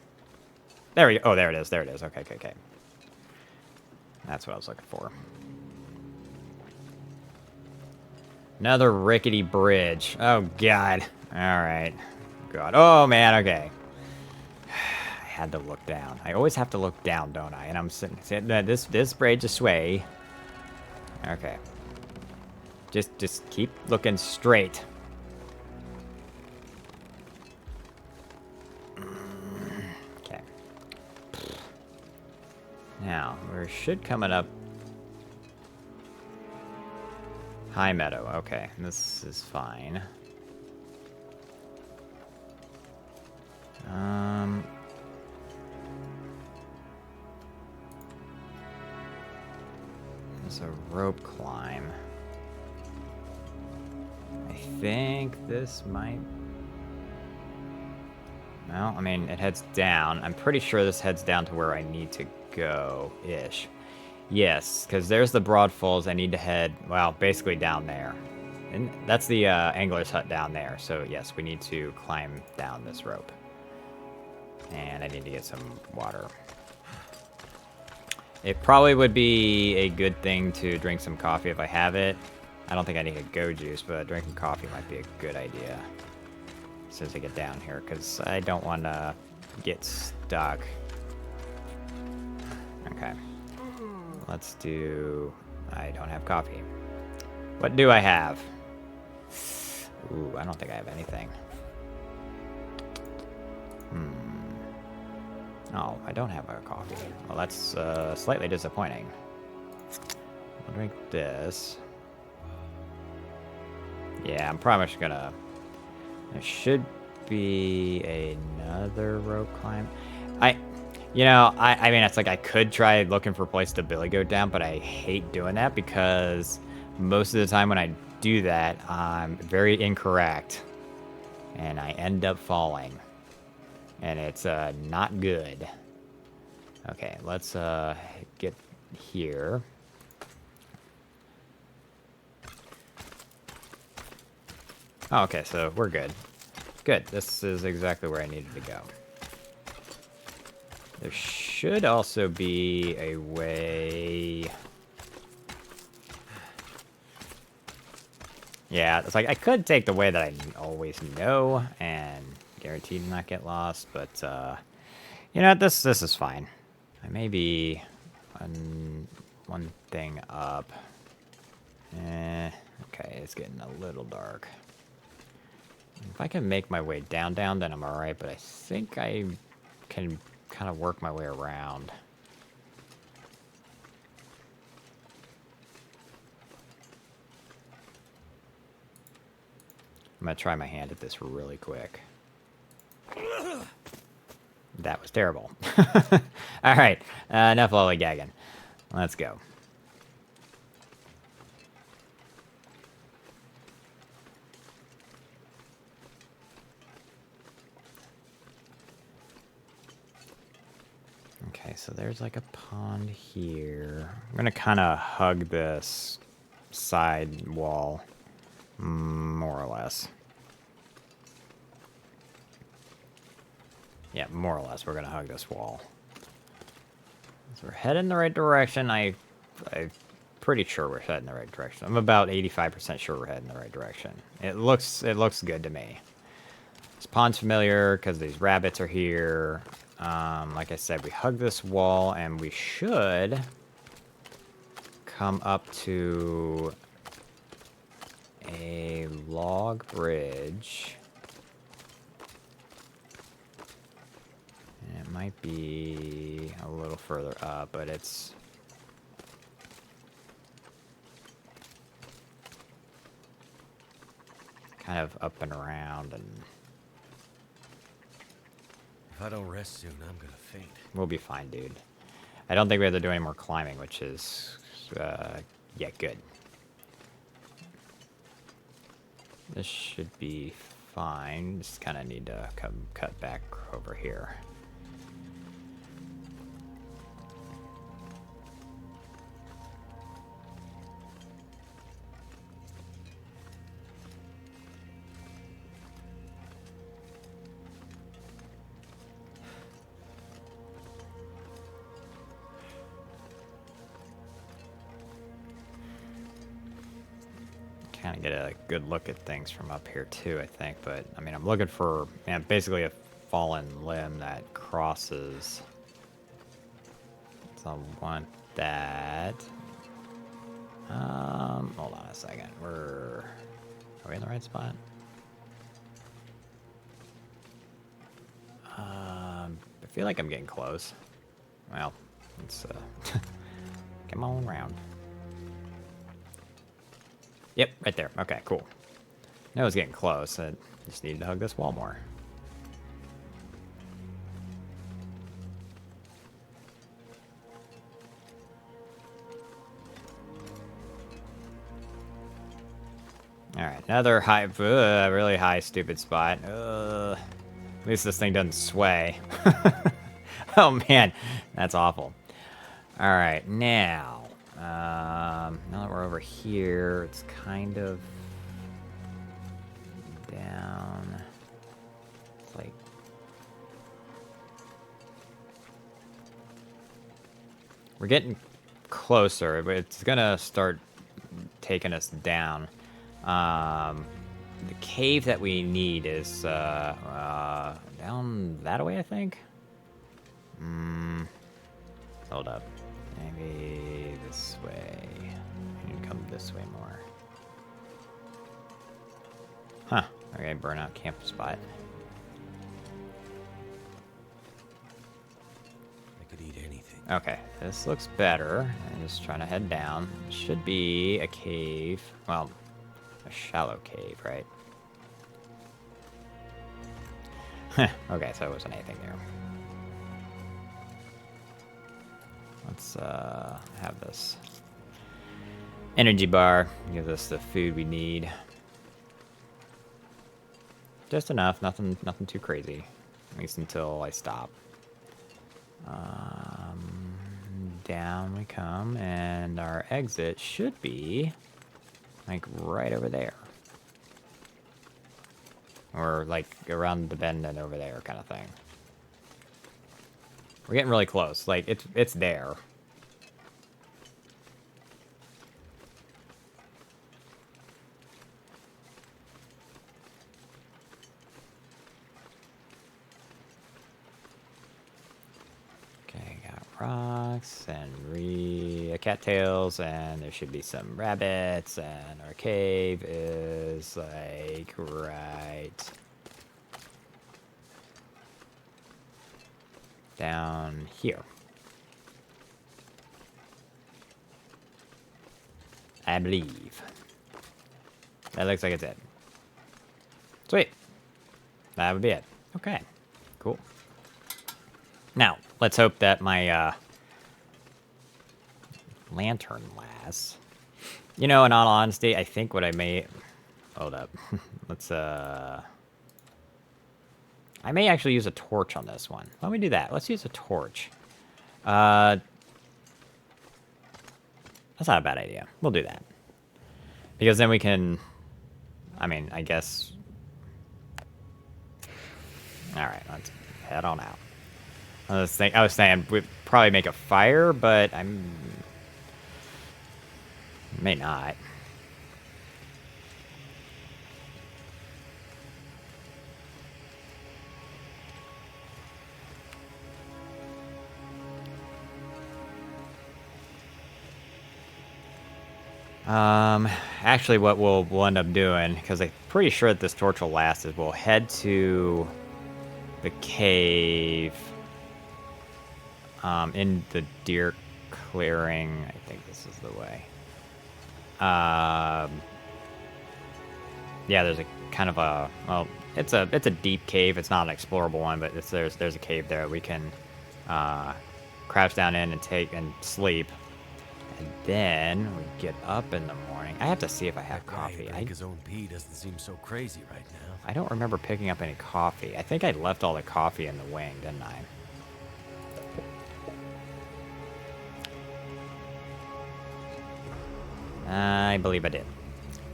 There we go. Oh, there it is. There it is. Okay, okay, okay. That's what I was looking for. Another rickety bridge. Oh, God. Alright. God. Oh, man, okay. I had to look down. I always have to look down, don't I? And I'm sitting... This bridge is sway. Okay. Just keep looking straight. Okay. Now, we should coming up... High Meadow. Okay, this is fine. There's a rope climb. I think this might... Well, I mean, it heads down. I'm pretty sure this heads down to where I need to go-ish. Yes, because there's the Broad Falls. I need to head, well, basically down there. And that's the angler's hut down there. So, yes, we need to climb down this rope. And I need to get some water. It probably would be a good thing to drink some coffee if I have it. I don't think I need a go juice, but drinking coffee might be a good idea. As soon as I get down here, because I don't want to get stuck. Okay. Let's do... I don't have coffee. What do I have? Ooh, I don't think I have anything. Oh, I don't have a coffee. Well, that's slightly disappointing. I'll drink this. Yeah, I'm probably just gonna... There should be another rope climb. You know, I mean, it's like I could try looking for a place to billy goat down, but I hate doing that because most of the time when I do that, I'm very incorrect. And I end up falling. And it's not good. Okay, let's get here. Oh, okay, so we're good. Good, this is exactly where I needed to go. There should also be a way... Yeah, it's like I could take the way that I always know and guaranteed to not get lost, but you know, this is fine. I may be one thing up. Okay, it's getting a little dark. If I can make my way down, then I'm alright, but I think I can kind of work my way around. I'm gonna try my hand at this really quick. That was terrible. Alright, enough lollygagging. Let's go. Okay, so there's like a pond here. I'm gonna kind of hug this side wall, more or less. Yeah, more or less, we're gonna hug this wall. So we're heading in the right direction. I'm pretty sure we're heading in the right direction. I'm about 85% sure we're heading in the right direction. It looks good to me. This pond's familiar because these rabbits are here. Like I said, we hug this wall and we should come up to a log bridge. And it might be a little further up, but it's... kind of up and around, and... If I don't rest soon, I'm gonna faint. We'll be fine, dude. I don't think we have to do any more climbing, which is, yeah, good. This should be fine. Just kind of need to cut back over here. kind of get a good look at things from up here too, I think. But I mean, I'm looking for basically a fallen limb that crosses. So I want that. Hold on a second. Are we in the right spot? I feel like I'm getting close. Well, let's come on round. Yep, right there. Okay, cool. I was getting close. I just needed to hug this wall more. Alright, another high, really high stupid spot. At least this thing doesn't sway. Oh man, that's awful. Alright, now that we're over here, it's kind of down. It's like we're getting closer, but it's gonna start taking us down. The cave that we need is down that way, I think. Hold up. Maybe this way. You can come this way more. Huh. Okay, burnout camp spot. I could eat anything. Okay, this looks better. I'm just trying to head down. Should be a cave. Well, a shallow cave, right? Okay, so it wasn't anything there. Let's have this energy bar. Gives us the food we need. Just enough. Nothing too crazy. At least until I stop. Down we come, and our exit should be like right over there. Or like around the bend and over there kind of thing. We're getting really close. Like it's there. Okay, got rocks and cattails, and there should be some rabbits, and our cave is like right down here. I believe. That looks like it's it. Sweet. That would be it. Okay. Cool. Now, let's hope that my lantern lasts. You know, in all honesty, I think what I may... Hold up. Let's, I may actually use a torch on this one. Why don't we do that? Let's use a torch. That's not a bad idea. We'll do that. Because then we can... I mean, I guess... Alright, let's head on out. I was saying we'd probably make a fire, but may not. Actually, what we'll end up doing, because I'm pretty sure that this torch will last, is we'll head to the cave. In the deer clearing. I think this is the way. Yeah, there's a kind of a, well, it's a deep cave. It's not an explorable one, but there's a cave there we can crouch down in and sleep. And then we get up in the morning. I have to see if I have coffee. His own pee doesn't seem so crazy right now. I don't remember picking up any coffee. I think I left all the coffee in the wing, didn't I? I believe I did.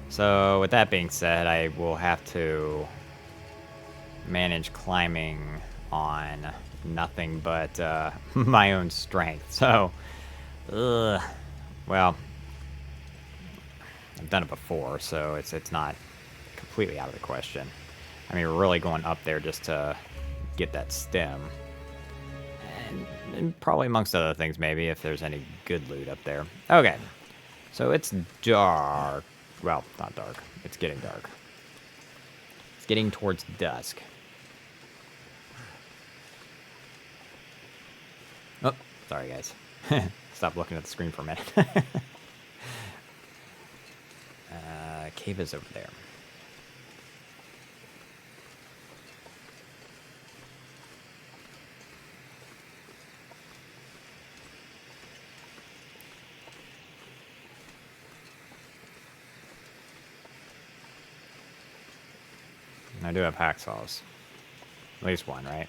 So, with that being said, I will have to manage climbing on nothing but my own strength. So, well, I've done it before, so it's not completely out of the question. I mean, we're really going up there just to get that stem. And probably amongst other things, maybe, if there's any good loot up there. Okay. So it's dark. Well, not dark. It's getting dark. It's getting towards dusk. Oh, sorry, guys. Stop looking at the screen for a minute. Cave is over there. I do have hacksaws. At least one, right?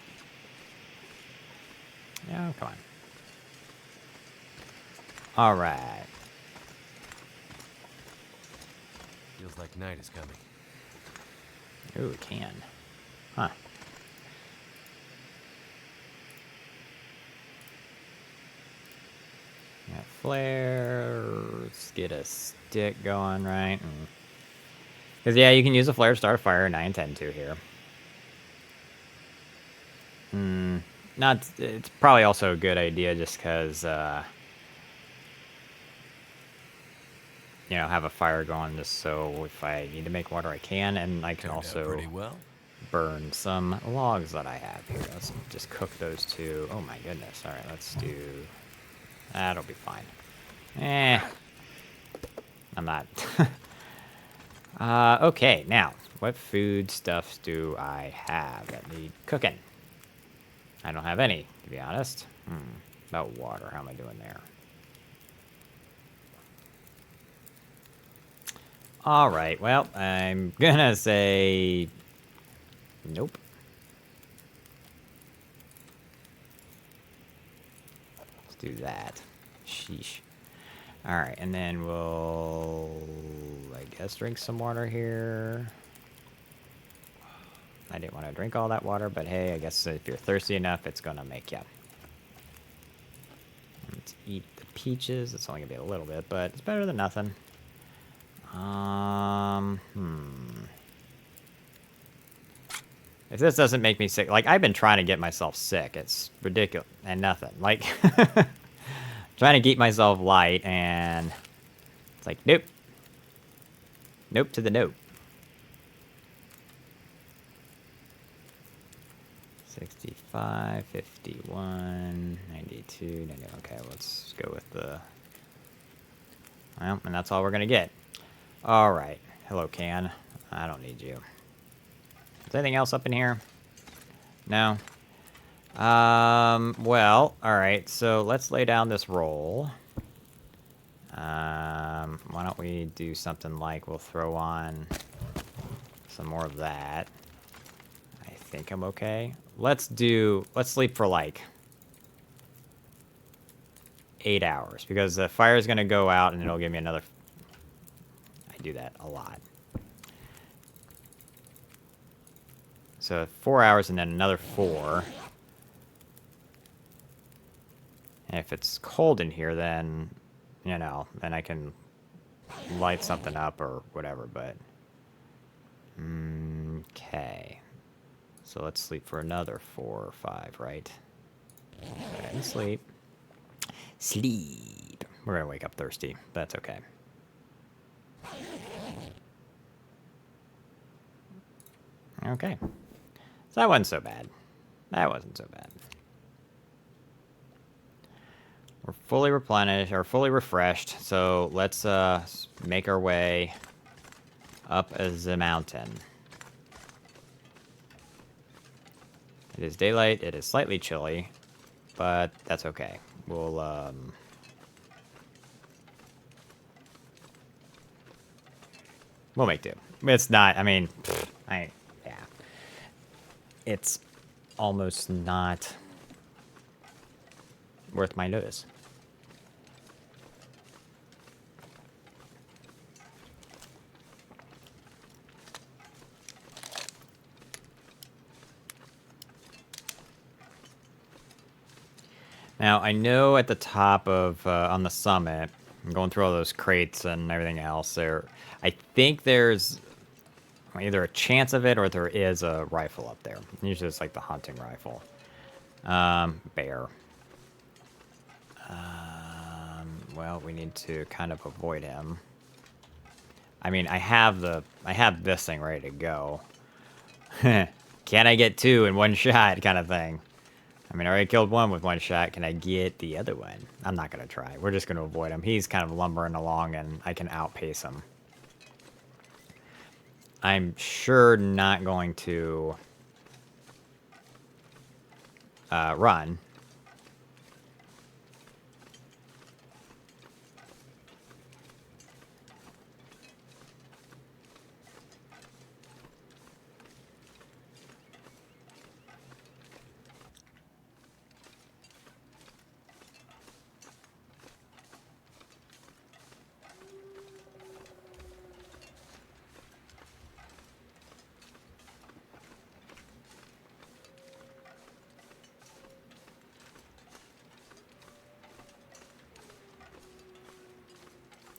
Yeah, come on. Alright. Feels like night is coming. Ooh, it can. Huh. Got flare. Let's get a stick going, right? Because, yeah, you can use a flare to start a fire, and I intend to here. Not. It's probably also a good idea just because, you know, have a fire going just so if I need to make water, I can, and I can also pretty well. burn some logs that I have here. Let's just cook those two. Oh my goodness. All right, let's do... That'll be fine. I'm not... okay, now, what food stuffs do I have that need cooking? I don't have any, to be honest. About water, how am I doing there? Alright, well, I'm gonna say... Nope. Let's do that. Sheesh. Alright, and then we'll... I guess drink some water here. I didn't want to drink all that water, but hey, I guess if you're thirsty enough, it's gonna make you. Let's eat the peaches. It's only gonna be a little bit, but it's better than nothing. If this doesn't make me sick, like, I've been trying to get myself sick. It's ridiculous. And nothing. Like, trying to keep myself light, and it's like, nope. Nope to the nope. 65, 51, 92, 90. Okay, let's go with the... Well, and that's all we're gonna get. Alright. Hello, can. I don't need you. Is there anything else up in here? No? Well, alright, so let's lay down this roll. Why don't we do something like we'll throw on some more of that. I think I'm okay. Let's sleep for like 8 hours, because the fire is going to go out and it'll give me another... I do that a lot. So 4 hours and then another 4. And if it's cold in here, then, you know, then I can light something up or whatever, but... Okay. So let's sleep for another 4 or 5, right? Okay, sleep. Sleep. We're gonna wake up thirsty. That's okay. Okay. So that wasn't so bad. That wasn't so bad. We're fully replenished, or fully refreshed, so let's make our way up the mountain. It is daylight, it is slightly chilly, but that's okay. We'll make do. It's not, I mean, yeah. It's almost not worth my notice. Now, I know at the top of, on the summit, I'm going through all those crates and everything else. I think there's either a chance of it or there is a rifle up there. Usually it's like the hunting rifle. Bear. Well, we need to kind of avoid him. I mean, I have this thing ready to go. Can I get two in one shot kind of thing? I mean, I already killed one with one shot. Can I get the other one? I'm not going to try. We're just going to avoid him. He's kind of lumbering along, and I can outpace him. I'm sure not going to run.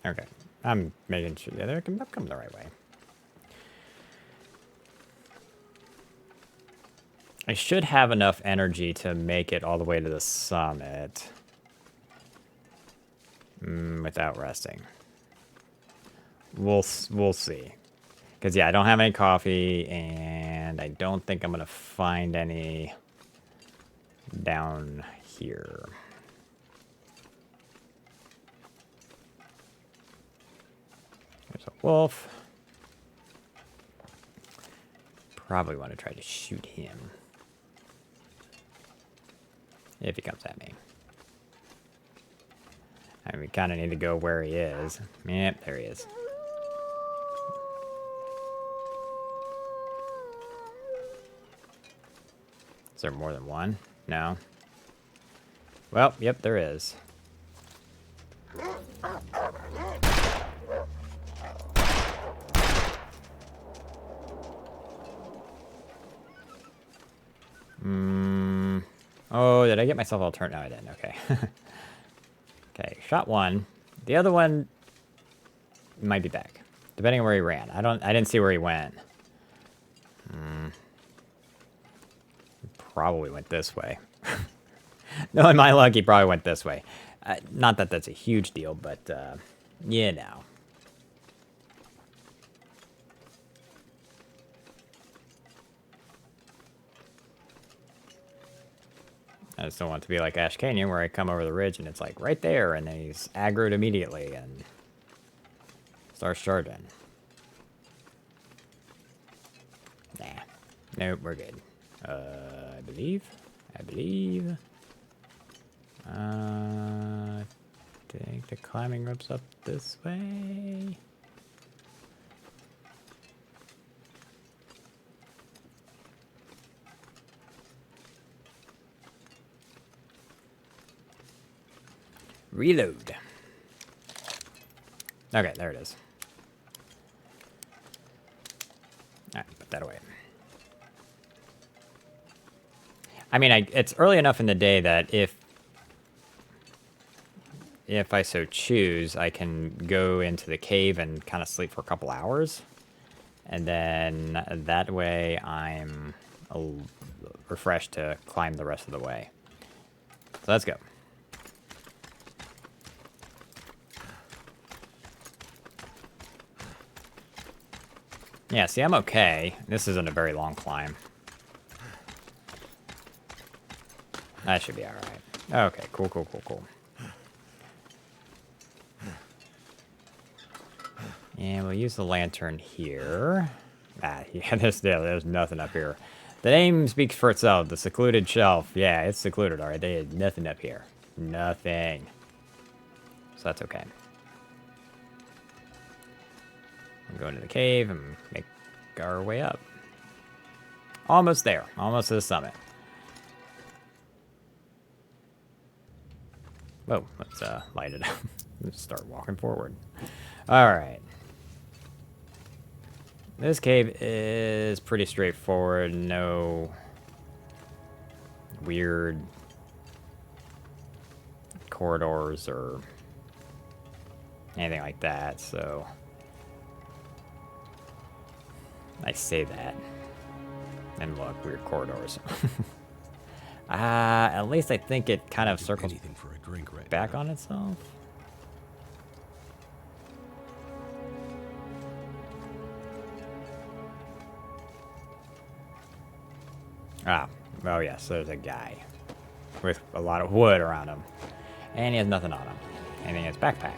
Okay, I'm making sure they're coming the right way. I should have enough energy to make it all the way to the summit without resting. We'll see. Because, yeah, I don't have any coffee, and I don't think I'm going to find any down here. There's a wolf. Probably want to try to shoot him. If he comes at me. And we kind of need to go where he is. Yep, there he is. Is there more than one? No. Well, yep, there is. Oh, did I get myself all turned? No, I didn't. Okay. Okay, shot one. The other one might be back, depending on where he ran. I didn't see where he went. Probably went this way. Knowing my luck, he probably went this way. Not that that's a huge deal, but you know. I just don't want it to be like Ash Canyon, where I come over the ridge and it's like right there, and then he's aggroed immediately and starts charging. Nah. Nope, we're good. I believe. I think the climbing rope's up this way. Reload. Okay, there it is. Alright, put that away. I mean, it's early enough in the day that if I so choose, I can go into the cave and kind of sleep for a couple hours. And then that way I'm refreshed to climb the rest of the way. So let's go. Yeah, see, I'm okay. This isn't a very long climb. That should be alright. Okay, cool. And we'll use the lantern here. Yeah, there's nothing up here. The name speaks for itself. The secluded shelf. Yeah, it's secluded, alright. There's nothing up here. Nothing. So that's okay. We'll go into the cave and make our way up. Almost there. Almost to the summit. Whoa, let's light it up. Let's start walking forward. Alright. This cave is pretty straightforward. No weird corridors or anything like that, so I say that. And look, weird corridors. At least I think it kind of circles Anything for a drink right back now. on itself. Ah, oh yes, there's a guy with a lot of wood around him. And he has nothing on him. And he has backpack.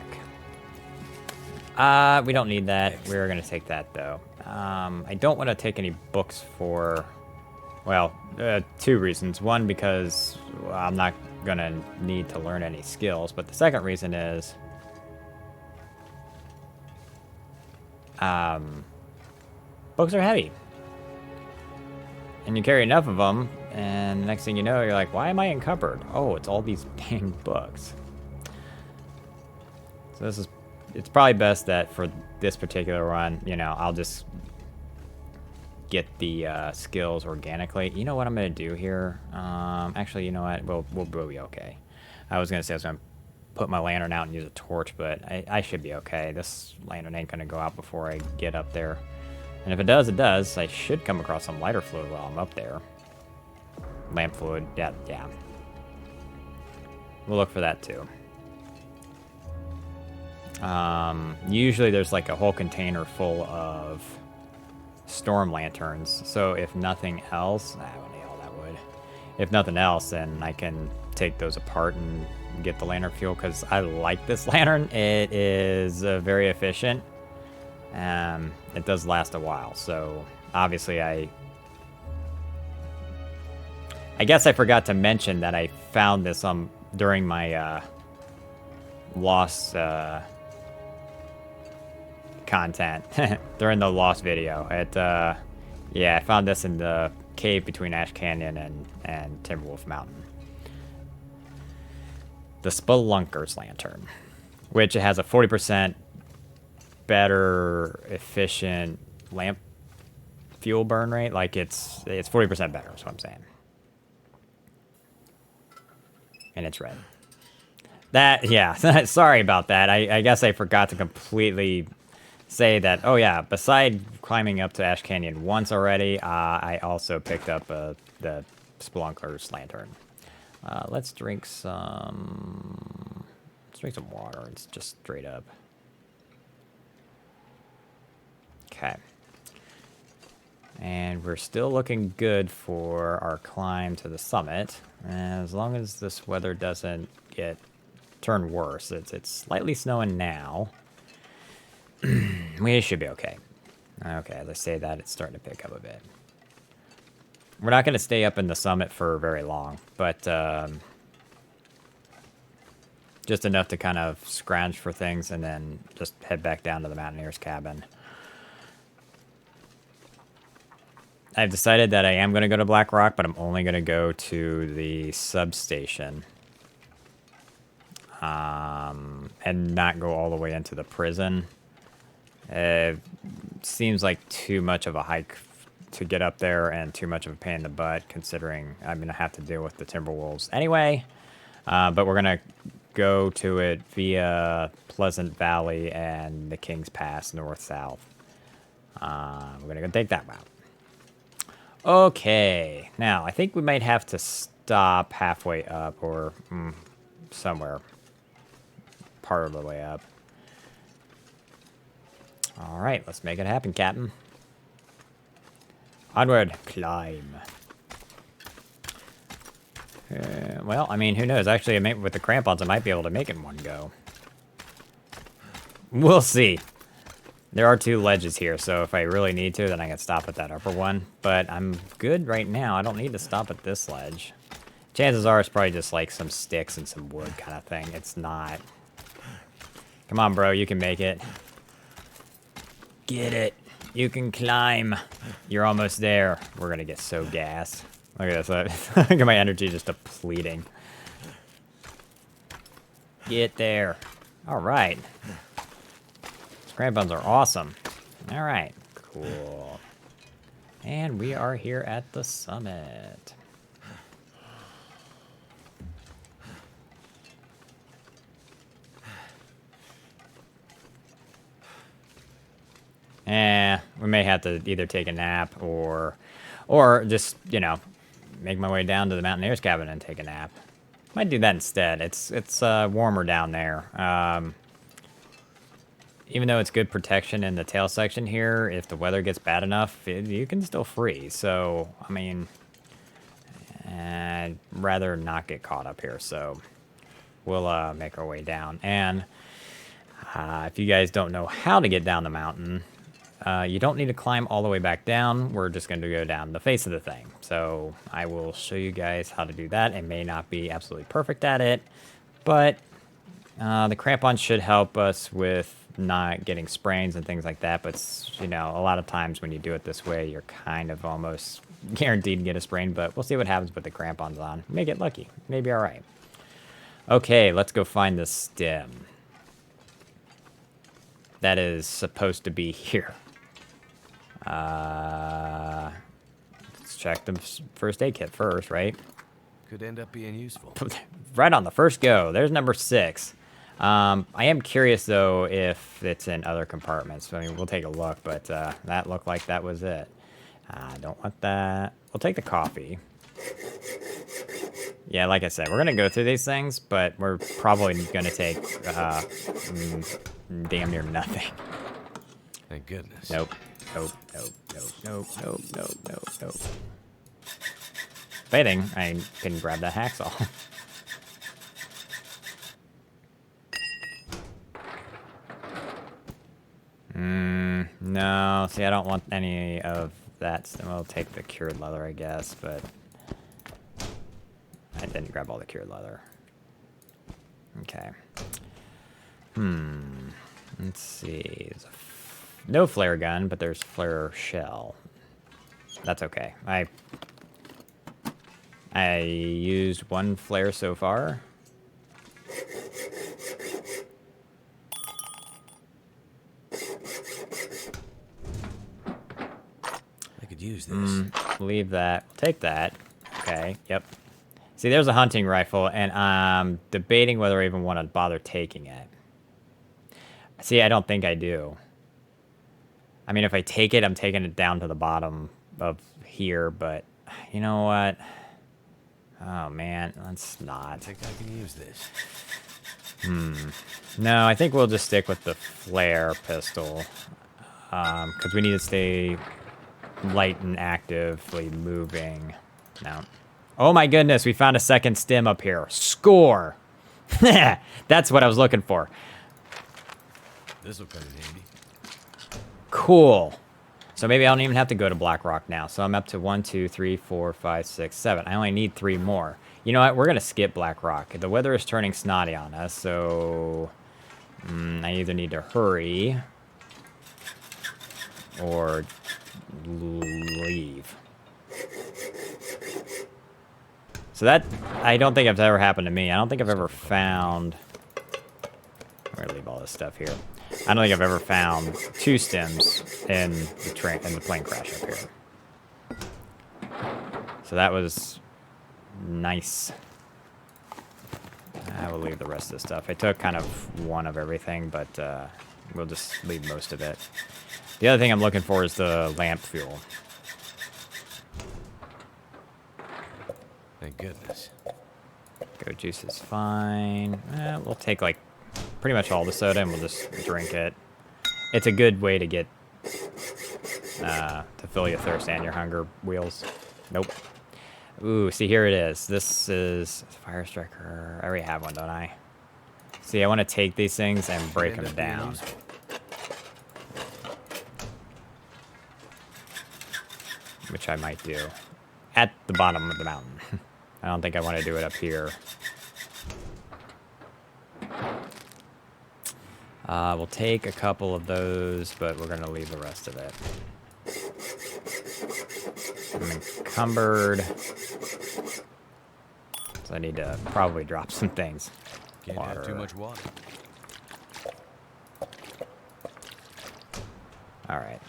We don't need that. We're gonna take that though. I don't want to take any books for, well, 2 reasons. One, because I'm not gonna need to learn any skills, but the second reason is, books are heavy. And you carry enough of them, and the next thing you know, you're like, why am I encumbered? Oh, it's all these dang books. So it's probably best that for this particular run, you know, I'll just get the skills organically. You know what I'm gonna do here? Actually, you know what? We'll be okay. I was gonna say I was gonna put my lantern out and use a torch, but I should be okay. This lantern ain't gonna go out before I get up there. And if it does, it does. I should come across some lighter fluid while I'm up there. Lamp fluid, yeah. We'll look for that too. Usually there's like a whole container full of storm lanterns. So if nothing else, I don't need all that wood. If nothing else, then I can take those apart and get the lantern fuel, because I like this lantern. It is very efficient. It does last a while, so obviously I guess I forgot to mention that I found this during my lost content during the lost video. Yeah, I found this in the cave between Ash Canyon and Timberwolf Mountain. The Spelunker's Lantern, which it has a 40% better efficient lamp fuel burn rate. Like it's 40% better, is what I'm saying. And it's red. That, yeah, sorry about that. I guess I forgot to completely say that. Oh yeah, beside climbing up to Ash Canyon once already, I also picked up the Spelunker's Lantern. Let's drink some water. It's just straight up. Okay. And we're still looking good for our climb to the summit. As long as this weather doesn't turn worse. It's slightly snowing now. We should be okay. Okay, let's say that it's starting to pick up a bit. We're not going to stay up in the summit for very long, but just enough to kind of scrounge for things and then just head back down to the mountaineer's cabin. I've decided that I am going to go to Black Rock, but I'm only going to go to the substation. And not go all the way into the prison. Seems like too much of a hike to get up there and too much of a pain in the butt, considering I'm going to have to deal with the Timberwolves anyway. But we're going to go to it via Pleasant Valley and the King's Pass north-south. We're going to go take that route. Okay, now I think we might have to stop halfway up or somewhere part of the way up. All right, let's make it happen, Captain. Onward, climb. Well, I mean, who knows? Actually, with the crampons, I might be able to make it in one go. We'll see. There are 2 ledges here, so if I really need to, then I can stop at that upper one. But I'm good right now. I don't need to stop at this ledge. Chances are it's probably just like some sticks and some wood kind of thing. It's not. Come on, bro. You can make it. Get it. You can climb. You're almost there. We're going to get so gassed. Look at this. Look at my energy just depleting. Get there. All right. Crampons are awesome. All right, cool. And we are here at the summit. We may have to either take a nap or just, you know, make my way down to the Mountaineer's cabin and take a nap. Might do that instead. It's warmer down there. Even though it's good protection in the tail section here, if the weather gets bad enough, you can still freeze. So, I mean, I'd rather not get caught up here. So, we'll make our way down. And if you guys don't know how to get down the mountain, you don't need to climb all the way back down. We're just going to go down the face of the thing. So I will show you guys how to do that. It may not be absolutely perfect at it, but the crampons should help us with not getting sprains and things like that. But, you know, a lot of times when you do it this way, you're kind of almost guaranteed to get a sprain. But we'll see what happens with the crampons on. May get lucky. Maybe all right. Okay, let's go find the stem. That is supposed to be here. Let's check the first aid kit first, right? Could end up being useful. Right on the first go. There's number 6. I am curious, though, if it's in other compartments. I mean, we'll take a look, but that looked like that was it. I don't want that. We'll take the coffee. Yeah, like I said, we're going to go through these things, but we're probably going to take damn near nothing. Thank goodness. Nope. Nope. Nope. Nope. Nope. Nope. Nope. Nope. Nope. If anything, I can grab that hacksaw. No. See, I don't want any of that. We'll take the cured leather, I guess, but I didn't grab all the cured leather. Okay. Let's see. There's no flare gun, but there's flare shell. That's okay. I used 1 flare so far. I could use this. Leave that. Take that. Okay. Yep. See, there's a hunting rifle, and I'm debating whether I even want to bother taking it. See, I don't think I do. I mean, if I take it, I'm taking it down to the bottom of here, but you know what? Oh, man, let's not. I think I can use this. No, I think we'll just stick with the flare pistol, because we need to stay light and actively moving. No. Oh my goodness, we found a second stim up here. Score! That's what I was looking for. This'll come in handy. Cool. So maybe I don't even have to go to Black Rock now. So I'm up to 1, 2, 3, 4, 5, 6, 7. I only need 3 more. You know what? We're going to skip Black Rock. The weather is turning snotty on us, so I either need to hurry or leave. So that, I don't think it's ever happened to me. I don't think I've ever found... I'm gonna leave all this stuff here. I don't think I've ever found 2 stems in the plane crash up here. So that was nice. I will leave the rest of the stuff. I took kind of 1 of everything, but we'll just leave most of it. The other thing I'm looking for is the lamp fuel. Thank goodness. Goat juice is fine. We'll take like pretty much all the soda and we'll just drink it. It's a good way to get to fill your thirst and your hunger wheels. Nope. Ooh, see, here it is. This is Fire Striker. I already have one, don't I? See, I want to take these things and break them down. Which I might do. At the bottom of the mountain. I don't think I want to do it up here. We'll take a couple of those, but we're going to leave the rest of it. I'm encumbered. So I need to probably drop some things. Can't have too much water. Alright.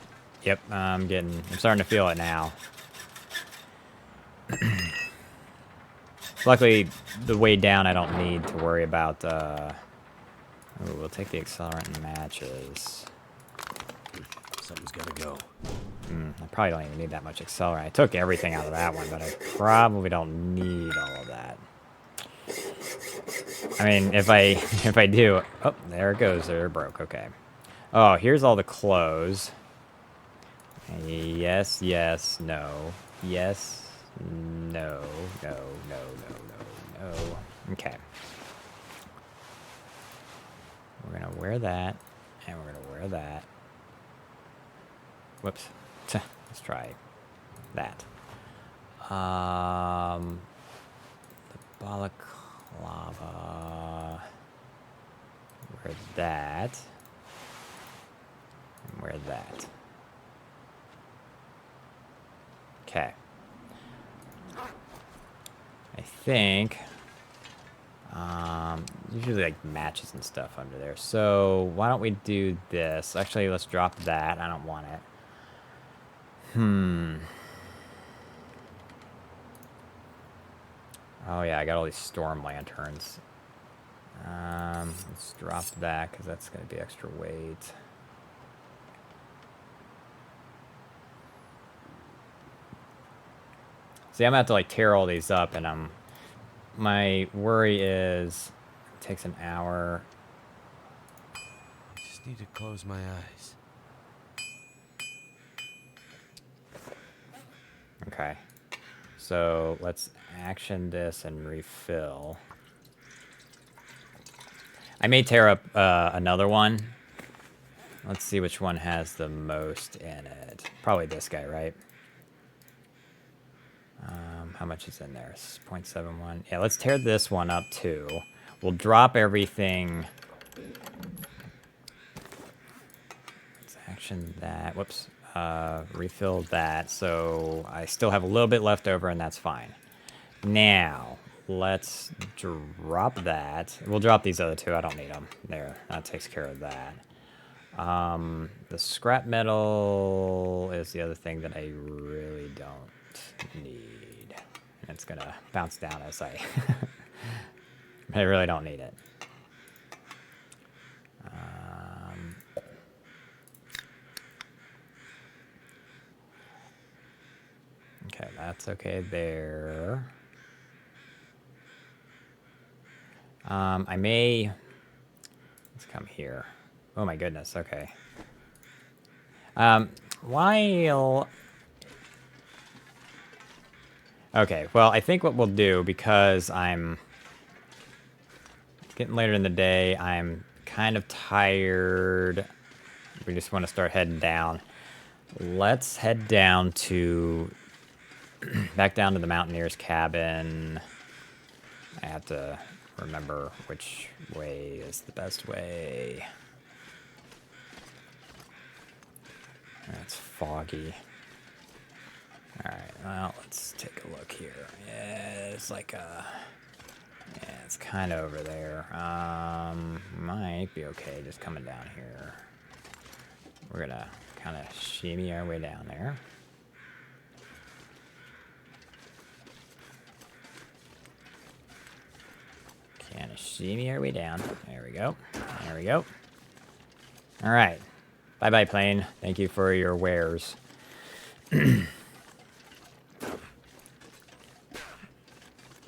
Yep, I'm starting to feel it now. Luckily, the way down I don't need to worry about, ooh, we'll take the accelerant and matches. Something's gotta go. I probably don't even need that much accelerant. I took everything out of that one, but I probably don't need all of that. I mean, if I do... Oh, there it goes. There it broke. Okay. Oh, here's all the clothes. Yes, yes, no. Yes, no, no, no, no, no, no. Okay. We're going to wear that, and we're going to wear that. Whoops. Let's try that. The balaclava. Wear that. And wear that. Okay. I think usually like matches and stuff under there. So why don't we do this? Actually, let's drop that. I don't want it. Oh yeah, I got all these storm lanterns. Let's drop that because that's going to be extra weight. See, I'm going to have to like tear all these up, and my worry is it takes an hour. Just need to close my eyes. Okay. So let's action this and refill. I may tear up another one. Let's see which one has the most in it. Probably this guy, right? How much is in there? 0.71. Yeah, let's tear this one up too. We'll drop everything. Let's action that. Whoops. Refill that. So I still have a little bit left over, and that's fine. Now, let's drop that. We'll drop these other two. I don't need them. There. That takes care of that. The scrap metal is the other thing that I really don't need. It's gonna bounce down as I... I really don't need it. Okay, that's okay there. I may... Let's come here. Oh my goodness, okay. While... Okay, well, I think what we'll do, because I'm getting later in the day, I'm kind of tired. We just want to start heading down. Let's head down to... back down to the Mountaineer's cabin. I have to remember which way is the best way. It's foggy. Alright, well, let's take a look here. Yeah, it's like a... Yeah, it's kind of over there. Might be okay just coming down here. We're gonna kind of shimmy our way down there. Kind of shimmy our way down. There we go. There we go. Alright. Bye-bye, plane. Thank you for your wares.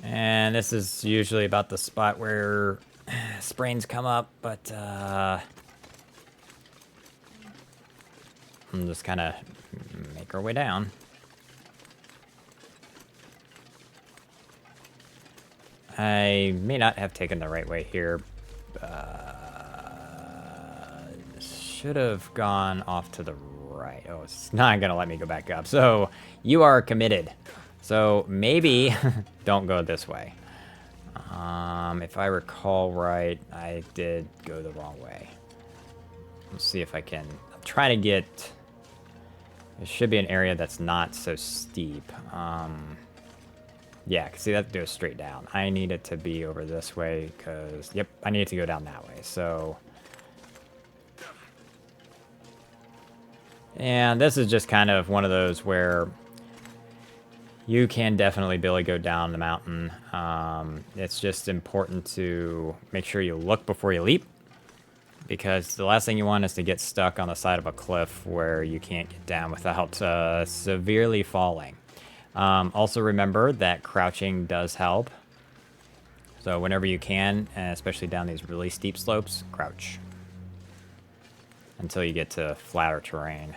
And this is usually about the spot where sprains come up, but we'll just kind of make our way down. I may not have taken the right way here. Should have gone off to the right. Oh, it's not going to let me go back up. So, you are committed. So, maybe don't go this way. If I recall right, I did go the wrong way. Let's see if I can... I'm trying to get... There should be an area that's not so steep. Yeah, see, that goes straight down. I need it to be over this way, because... Yep, I need it to go down that way, so... And this is just kind of one of those where... You can definitely barely go down the mountain. It's just important to make sure you look before you leap. because the last thing you want is to get stuck on the side of a cliff where you can't get down without severely falling. Also remember that crouching does help. So whenever you can, especially down these really steep slopes, crouch. Until you get to flatter terrain.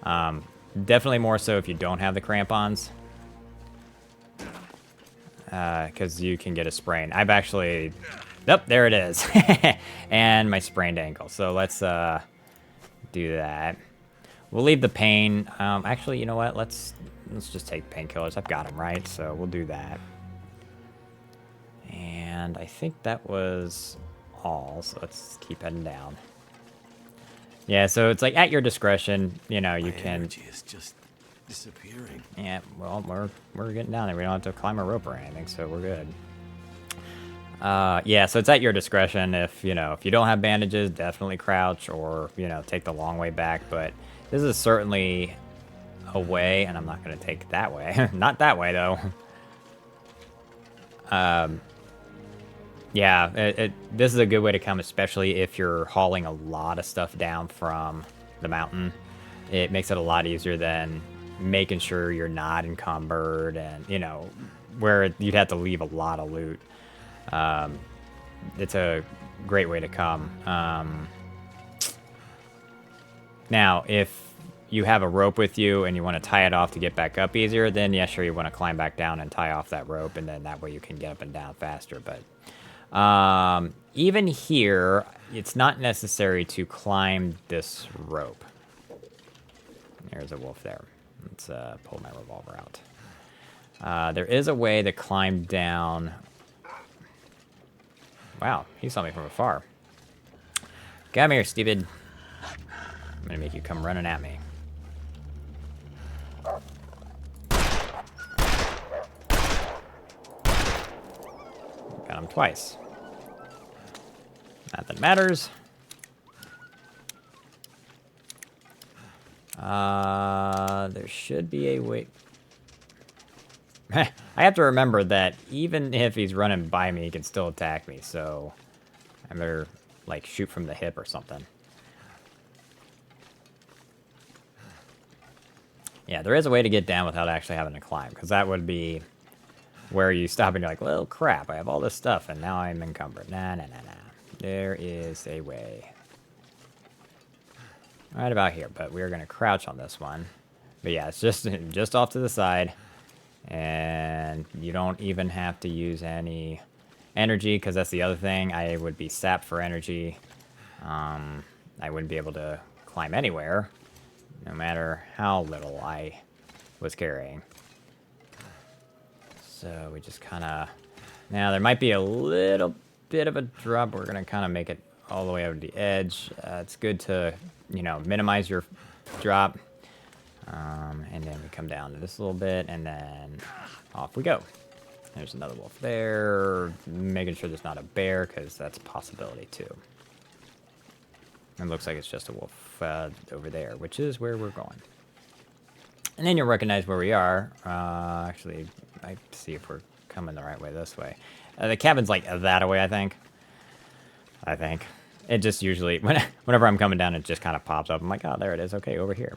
Definitely more so if you don't have the crampons. Because you can get a sprain. I've actually... Yep, there it is. And my sprained ankle. So let's do that. We'll leave the pain. Actually, you know what? Let's just take painkillers. I've got them, right? So we'll do that. And I think that was all. So let's keep heading down. Yeah, so it's like at your discretion. You know, you can. Energy is just disappearing. Yeah, well, we're getting down there. We don't have to climb a rope or anything, so we're good. Yeah, so it's at your discretion. If you don't have bandages, definitely crouch or take the long way back. But this is certainly a way, and I'm not going to take that way. Not that way though. Yeah, this is a good way to come, especially if you're hauling a lot of stuff down from the mountain. It makes it a lot easier than making sure you're not encumbered and, where you'd have to leave a lot of loot. It's a great way to come. Now, if you have a rope with you and you want to tie it off to get back up easier, then yeah, sure, you want to climb back down and tie off that rope, and then that way you can get up and down faster. But even here, it's not necessary to climb this rope. There's a wolf there. Let's pull my revolver out. There is a way to climb down. Wow, he saw me from afar. Come here, stupid. I'm gonna make you come running at me. Got him twice. Not that matters. There should be a way. I have to remember that even if he's running by me, he can still attack me, so I better, like, shoot from the hip or something. Yeah, there is a way to get down without actually having to climb, because that would be where you stop and you're like, well, crap, I have all this stuff, and now I'm encumbered. Nah. There is a way. Right about here, but we're going to crouch on this one. But yeah, it's just off to the side. And you don't even have to use any energy, because that's the other thing. I would be sapped for energy. I wouldn't be able to climb anywhere, no matter how little I was carrying. So we just kind of... Now, there might be a little bit of a drop. We're going to kind of make it all the way over the edge. It's good to, minimize your drop. And then we come down to this a little bit, and then off we go. There's another wolf there. Making sure there's not a bear, because that's a possibility too. It looks like it's just a wolf over there, which is where we're going. And then you'll recognize where we are. Actually, I see if we're coming the right way this way. The cabin's like that away, I think. It just usually, whenever I'm coming down, it just kind of pops up. I'm like, oh, there it is. Okay, over here.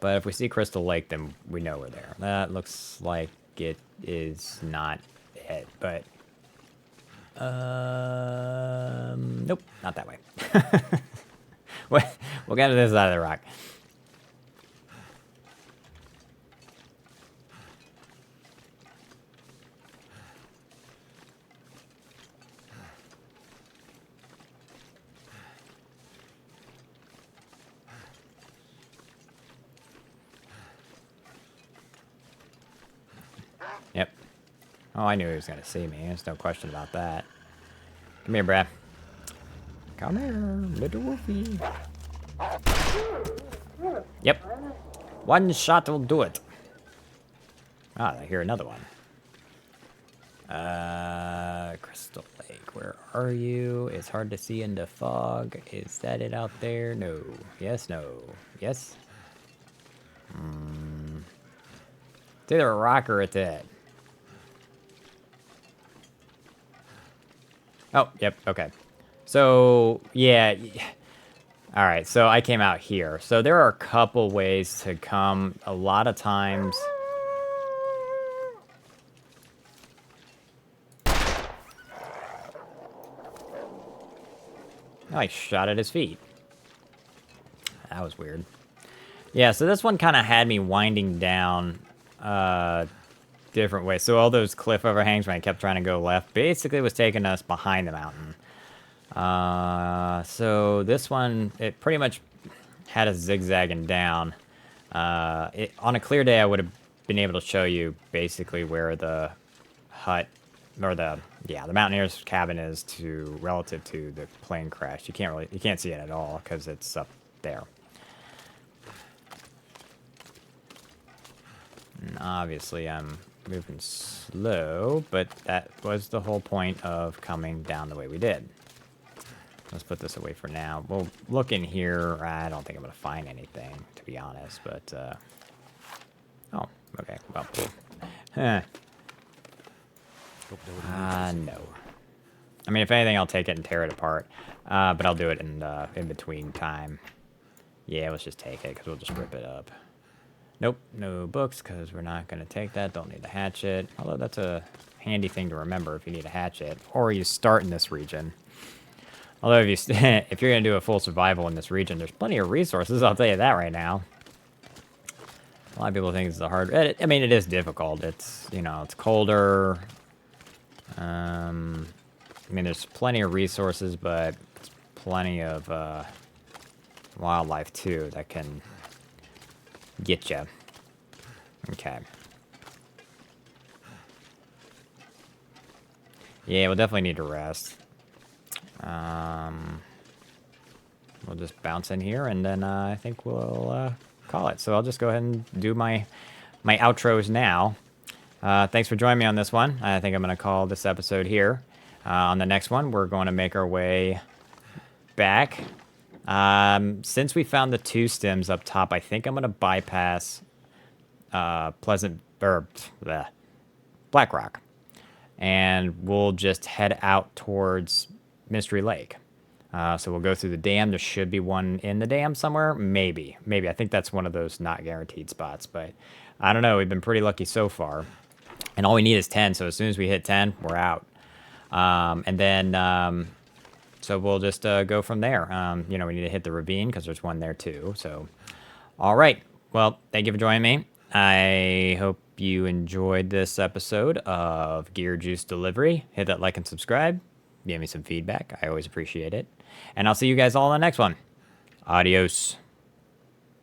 But if we see Crystal Lake, then we know we're there. That looks like it is not it, but... nope, not that way. We'll get to this side of the rock. Yep. Oh, I knew he was going to see me. There's no question about that. Come here, Brad. Come here, little wolfie. Yep. One shot will do it. Ah, I hear another one. Crystal Lake, where are you? It's hard to see in the fog. Is that it out there? No. Yes, no. Yes? It's either a rock or it's it. Oh, yep, okay. So, yeah. All right, so I came out here. So there are a couple ways to come. A lot of times... I like shot at his feet. That was weird. Yeah, so this one kind of had me winding down different ways. So all those cliff overhangs when I kept trying to go left basically was taking us behind the mountain. So this one, it pretty much had us zigzagging down. On a clear day, I would have been able to show you basically where the hut, or the mountaineer's cabin is to relative to the plane crash. You can't see it at all because it's up there. And obviously I'm moving slow, but that was the whole point of coming down the way we did. Let's put this away for now. We'll look in here. I don't think I'm going to find anything, to be honest, but, oh, okay, well, no. I mean, if anything, I'll take it and tear it apart, but I'll do it in between time. Yeah, let's just take it, because we'll just rip it up. Nope, no books, because we're not going to take that. Don't need the hatchet, although that's a handy thing to remember if you need a hatchet, or you start in this region. Although if you're going to do a full survival in this region, there's plenty of resources, I'll tell you that right now. A lot of people think it's a hard... I mean, it is difficult. It's, you know, it's colder. I mean, there's plenty of resources, but there's plenty of wildlife, too, that can get you. Okay. Yeah, we'll definitely need to rest. We'll just bounce in here, and then I think we'll call it. So I'll just go ahead and do my outros now. Thanks for joining me on this one. I think I'm going to call this episode here. On the next one, we're going to make our way back. Since we found the 2 stims up top, I think I'm going to bypass Black Rock. And we'll just head out towards Mystery Lake. So we'll go through the dam. There should be one in the dam somewhere. Maybe. I think that's one of those not guaranteed spots. But I don't know. We've been pretty lucky so far. And all we need is 10. So as soon as we hit 10, we're out. And then, so we'll just go from there. You know, we need to hit the ravine because there's one there too. So, all right. Well, thank you for joining me. I hope you enjoyed this episode of Gear Juice Delivery. Hit that like and subscribe. Give me some feedback. I always appreciate it. And I'll see you guys all in the next one. Adios.